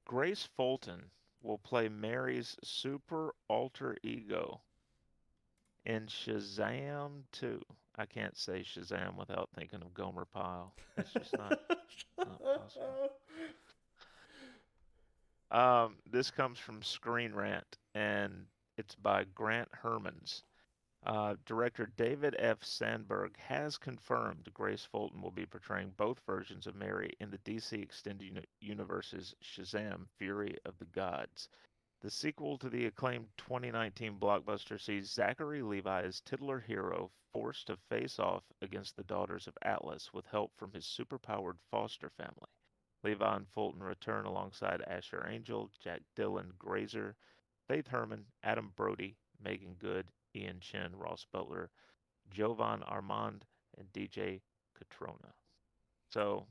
Grace Fulton will play Mary's super alter ego in Shazam 2. I can't say Shazam without thinking of Gomer Pyle. It's just not possible. This comes from Screen Rant, and it's by Grant Hermans. Director David F. Sandberg has confirmed Grace Fulton will be portraying both versions of Mary in the DC Extended Universe's Shazam: Fury of the Gods. The sequel to the acclaimed 2019 blockbuster sees Zachary Levi as titular hero forced to face off against the daughters of Atlas with help from his superpowered foster family. Levi and Fulton return alongside Asher Angel, Jack Dylan Grazer, Faith Herman, Adam Brody, Megan Good, Ian Chen, Ross Butler, Jovan Armand, and DJ Catrona. So,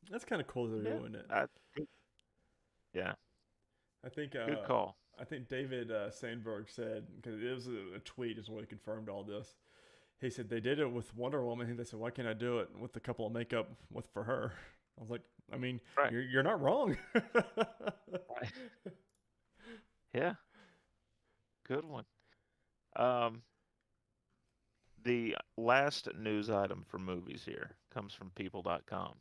That's kind of cool they're yeah, doing it. yeah, I think good call. I think David Sandberg said, because it was a tweet is what he confirmed all this. He said they did it with Wonder Woman. And they said, why can't I do it with a couple of makeup with for her? I was like, I mean, Right, you're not wrong. right. Yeah, good one. Um, the last news item for movies here comes from people.com.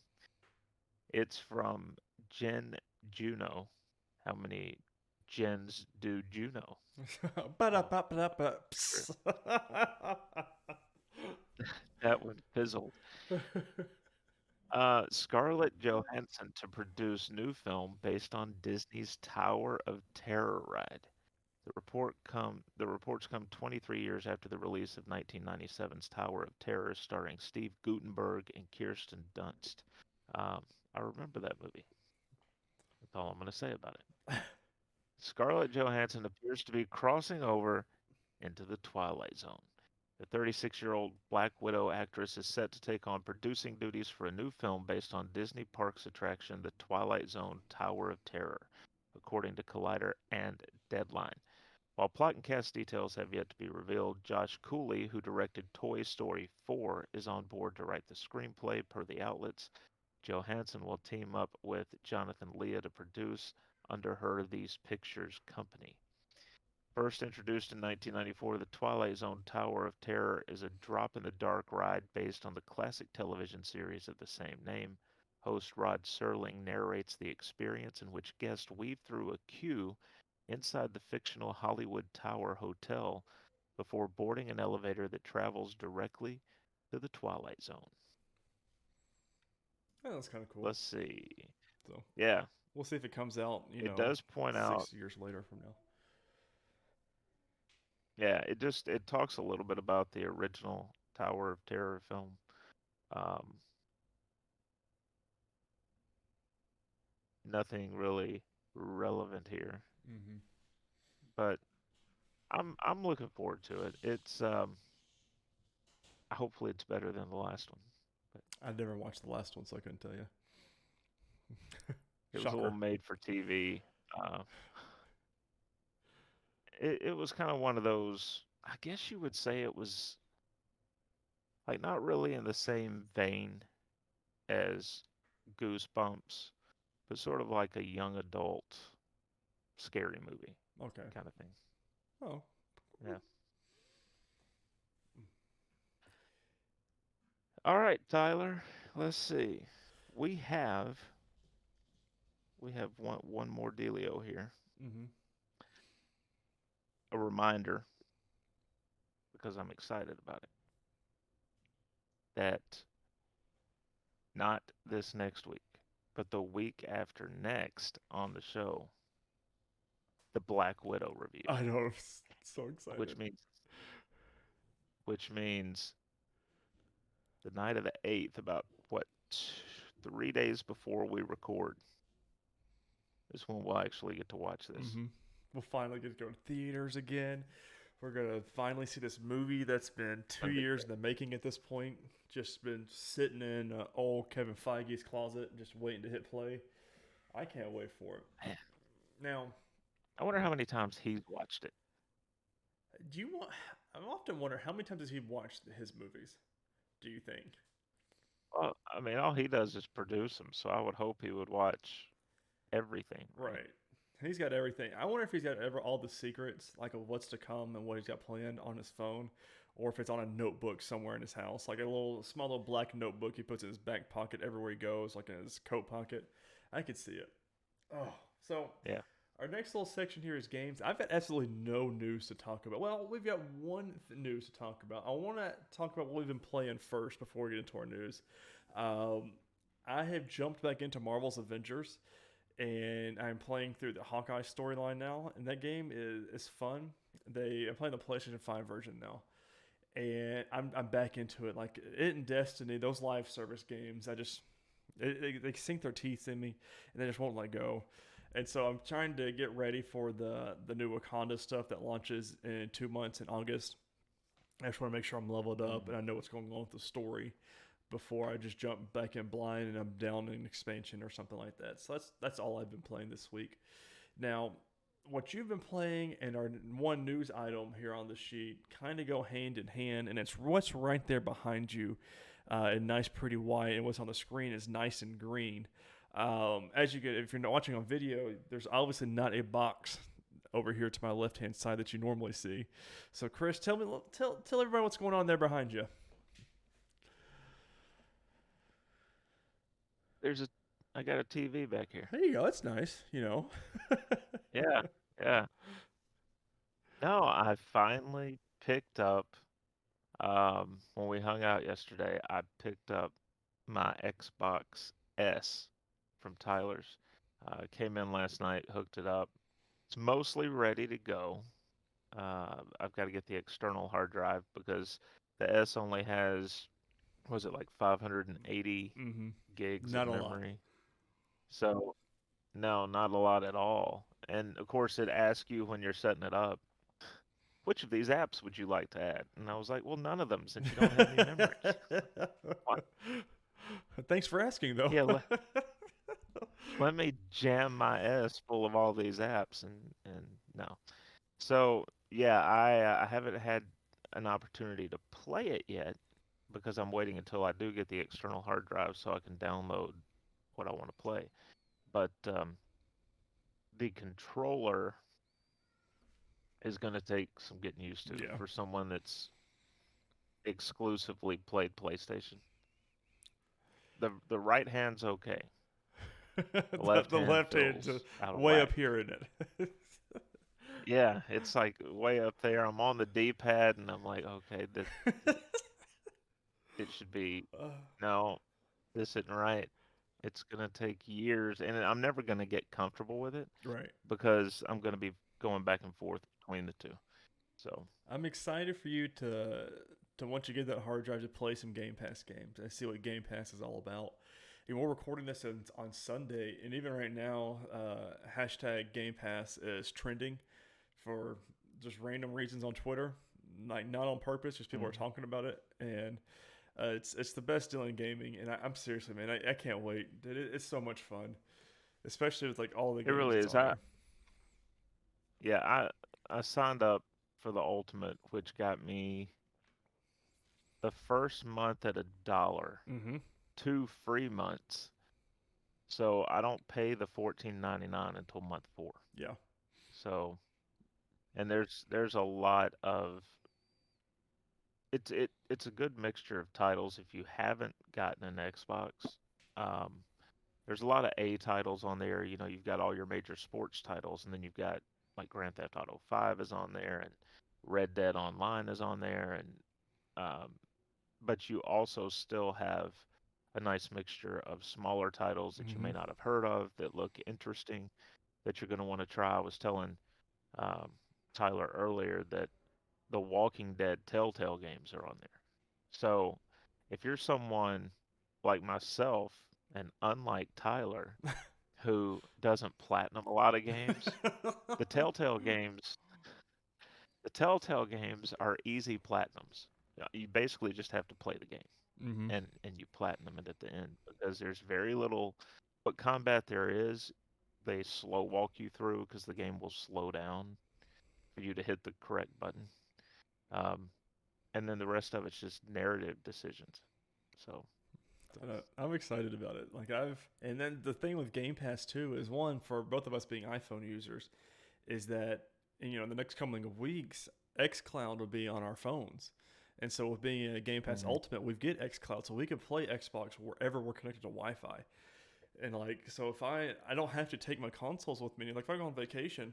It's from Jen Juno. How many Jens do Juno? Oh, true. That one fizzled. Scarlett Johansson to produce new film based on Disney's Tower of Terror ride. The reports come 23 years after the release of 1997's Tower of Terror, starring Steve Guttenberg and Kirsten Dunst. Um, I remember that movie. That's all I'm going to say about it. Scarlett Johansson appears to be crossing over into the Twilight Zone. The 36-year-old Black Widow actress is set to take on producing duties for a new film based on Disney Parks attraction The Twilight Zone: Tower of Terror, according to Collider and Deadline. While plot and cast details have yet to be revealed, Josh Cooley, who directed Toy Story 4, is on board to write the screenplay per the outlets. Johansson will team up with Jonathan Leah to produce under her These Pictures company. First introduced in 1994, the Twilight Zone Tower of Terror is a drop in the dark ride based on the classic television series of the same name. Host Rod Serling narrates the experience in which guests weave through a queue inside the fictional Hollywood Tower Hotel before boarding an elevator that travels directly to the Twilight Zone. Oh, that's kind of cool. Let's see. So Yeah, we'll see if it comes out, it does point out. 6 years later from now. Yeah, it talks a little bit about the original Tower of Terror film. Um, Nothing really relevant here, Hmm. but I'm looking forward to it. It's hopefully it's better than the last one. But I never watched the last one, so I couldn't tell you. it was a little Shocker. made for TV. Uh, it was kind of one of those. I guess you would say it was like not really in the same vein as Goosebumps, but sort of like a young adult scary movie Okay. kind of thing. Oh. Yeah. All right, Tyler. Let's see. We have one more dealio here. Mm-hmm. A reminder because I'm excited about it that not this next week, but the week after next on the show, the Black Widow review, I know. I'm so which excited. means which means the night of the 8th, about what 3 days before we record, is when we'll actually get to watch this. Mm-hmm. We'll finally get to go to theaters again. We're gonna finally see this movie that's been It's two gonna be years great. in the making at this point. Just been sitting in old Kevin Feige's closet, just waiting to hit play. I can't wait for it. Man, Now, I wonder how many times he's watched it. do you want? I often wonder how many times has he watched his movies? Do you think? Well, I mean, all he does is produce them, so I would hope he would watch everything, right? Right. He's got everything. I wonder if he's got ever all the secrets, like of what's to come and what he's got planned on his phone, or if it's on a notebook somewhere in his house, like a little small little black notebook he puts in his back pocket everywhere he goes, like in his coat pocket. I could see it. Oh, so Yeah. our next little section here is games. I've got absolutely no news to talk about. Well, we've got one news to talk about. I want to talk about what we've been playing first before we get into our news. Um, I have jumped back into Marvel's Avengers, and I'm playing through the Hawkeye storyline now, and that game is fun. I'm playing the PlayStation 5 version now, and I'm back into it. Like it and Destiny, those live service games, they sink their teeth in me, and they just won't let go. And so I'm trying to get ready for the new Wakanda stuff that launches in 2 months in August. I just want to make sure I'm leveled up Mm. and I know what's going on with the story before I just jump back in blind and I'm down in expansion or something like that. So that's all I've been playing this week. Now, what you've been playing and our one news item here on the sheet kind of go hand in hand, and it's what's right there behind you, in nice, pretty white, and what's on the screen is nice and green. As you get, if you're not watching on video, there's obviously not a box over here to my left hand side that you normally see. So, Chris, tell everybody what's going on there behind you. There's a, I got a TV back here. There you go. That's nice. You know. Yeah, yeah. No, I finally picked up, when we hung out yesterday, I picked up my Xbox S from Tyler's. Came in last night, hooked it up. It's mostly ready to go. I've got to get the external hard drive because the S only has, was it like 580 Mm-hmm. gigs of Not a lot. memory? So, no, not a lot at all. And of course, it asks you when you're setting it up, which of these apps would you like to add? And I was like, well, none of them since you don't have any memories. Why- Thanks for asking, though. Yeah, let me jam my S full of all these apps and no. So, yeah, I haven't had an opportunity to play it yet because I'm waiting until I do get the external hard drive so I can download what I want to play. But the controller is going to take some getting used to Yeah. for someone that's exclusively played PlayStation. The right hand's okay. The left The hand left hand's feels out of way up whack. here in it. Yeah, it's like way up there. I'm on the D-pad and I'm like, okay, this it should be no, this isn't right. It's gonna take years, and I'm never gonna get comfortable with it Right. because I'm gonna be going back and forth between the two. So, I'm excited for you to once you get that hard drive to play some Game Pass games. I see what Game Pass is all about. And we're recording this on Sunday, and even right now, hashtag Game Pass is trending for just random reasons on Twitter, like not on purpose, just people are mhm. talking about it, and it's the best deal in gaming. And I'm seriously, man, I can't wait. It's so much fun, especially with like all the It games really that's is. on there. Yeah, I signed up for the Ultimate, which got me the first month at $1, Mm-hmm. 2 free months. So I don't pay the 14.99 until month 4. Yeah. So, and there's a lot of it's a good mixture of titles if you haven't gotten an Xbox. Um, there's a lot of A titles on there. You know, you've got all your major sports titles, and then you've got like Grand Theft Auto 5 is on there, and Red Dead Online is on there, and um, but you also still have a nice mixture of smaller titles that you Mm-hmm. may not have heard of that look interesting that you're going to want to try. I was telling um, Tyler earlier that the Walking Dead Telltale games are on there. So if you're someone like myself and unlike Tyler who doesn't platinum a lot of games, the Telltale games the Telltale games are easy platinums. You basically just have to play the game Mm-hmm. and you platinum it at the end because there's very little what combat there is, they slow walk you through because the game will slow down for you to hit the correct button. Um, and then the rest of it's just narrative decisions. So I'm excited about it. And then the thing with Game Pass too is one for both of us being iPhone users is that in the next coming of weeks, XCloud will be on our phones. And so with being a Game Pass Ultimate, we get XCloud, so we can play Xbox wherever we're connected to Wi-Fi. And so if I don't have to take my consoles with me. Like if I go on vacation,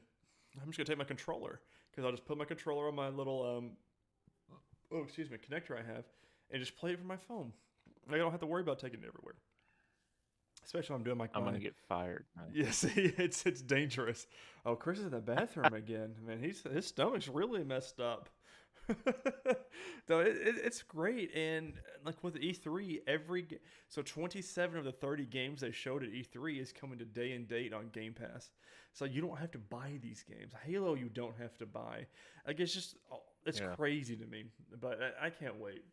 I'm just gonna take my controller because I'll just put my controller on my little connector I have, and just play it from my phone. I don't have to worry about taking it everywhere. Especially when I'm doing I'm gonna get fired. Yeah, see, it's dangerous. Oh, Chris is in the bathroom again. Man, his stomach's really messed up. So it's great, and like with E3, so 27 of the 30 games they showed at E3 is coming to day and date on Game Pass. So you don't have to buy these games. Halo, you don't have to buy. Like it's crazy to me, but I can't wait.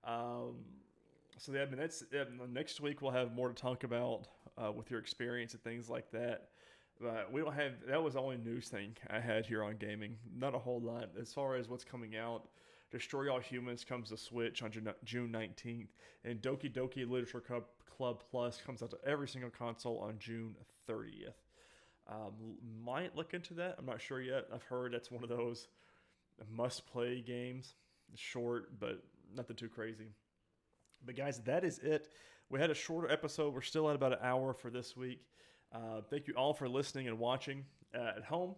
So yeah, I mean next week we'll have more to talk about with your experience and things like that. But we don't have that was the only news thing I had here on gaming. Not a whole lot as far as what's coming out. Destroy All Humans comes to Switch on June 19th, and Doki Doki Literature Club Plus comes out to every single console on June 30th. Might look into that. I'm not sure yet. I've heard that's one of those must-play games. Short, but nothing too crazy. But guys, that is it. We had a shorter episode. We're still at about an hour for this week. Thank you all for listening and watching at home.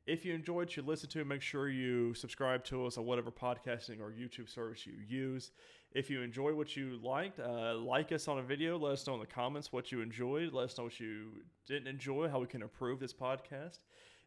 If you enjoyed what you listened to, make sure you subscribe to us on whatever podcasting or YouTube service you use. If you enjoy what you liked, like us on a video. Let us know in the comments what you enjoyed. Let us know what you didn't enjoy, how we can improve this podcast.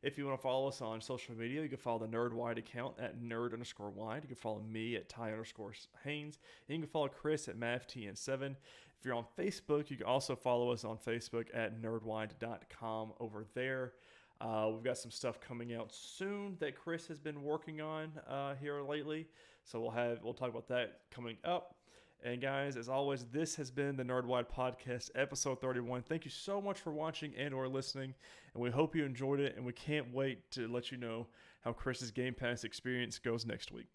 If you want to follow us on social media, you can follow the NerdWide account at nerd_wide. You can follow me at Ty_Haynes. And you can follow Chris at MavTN7. If you're on Facebook, you can also follow us on Facebook at nerdwide.com over there. We've got some stuff coming out soon that Chris has been working on here lately. So we'll talk about that coming up. And guys, as always, this has been the NerdWide Podcast, episode 31. Thank you so much for watching and or listening, and we hope you enjoyed it, and we can't wait to let you know how Chris's Game Pass experience goes next week.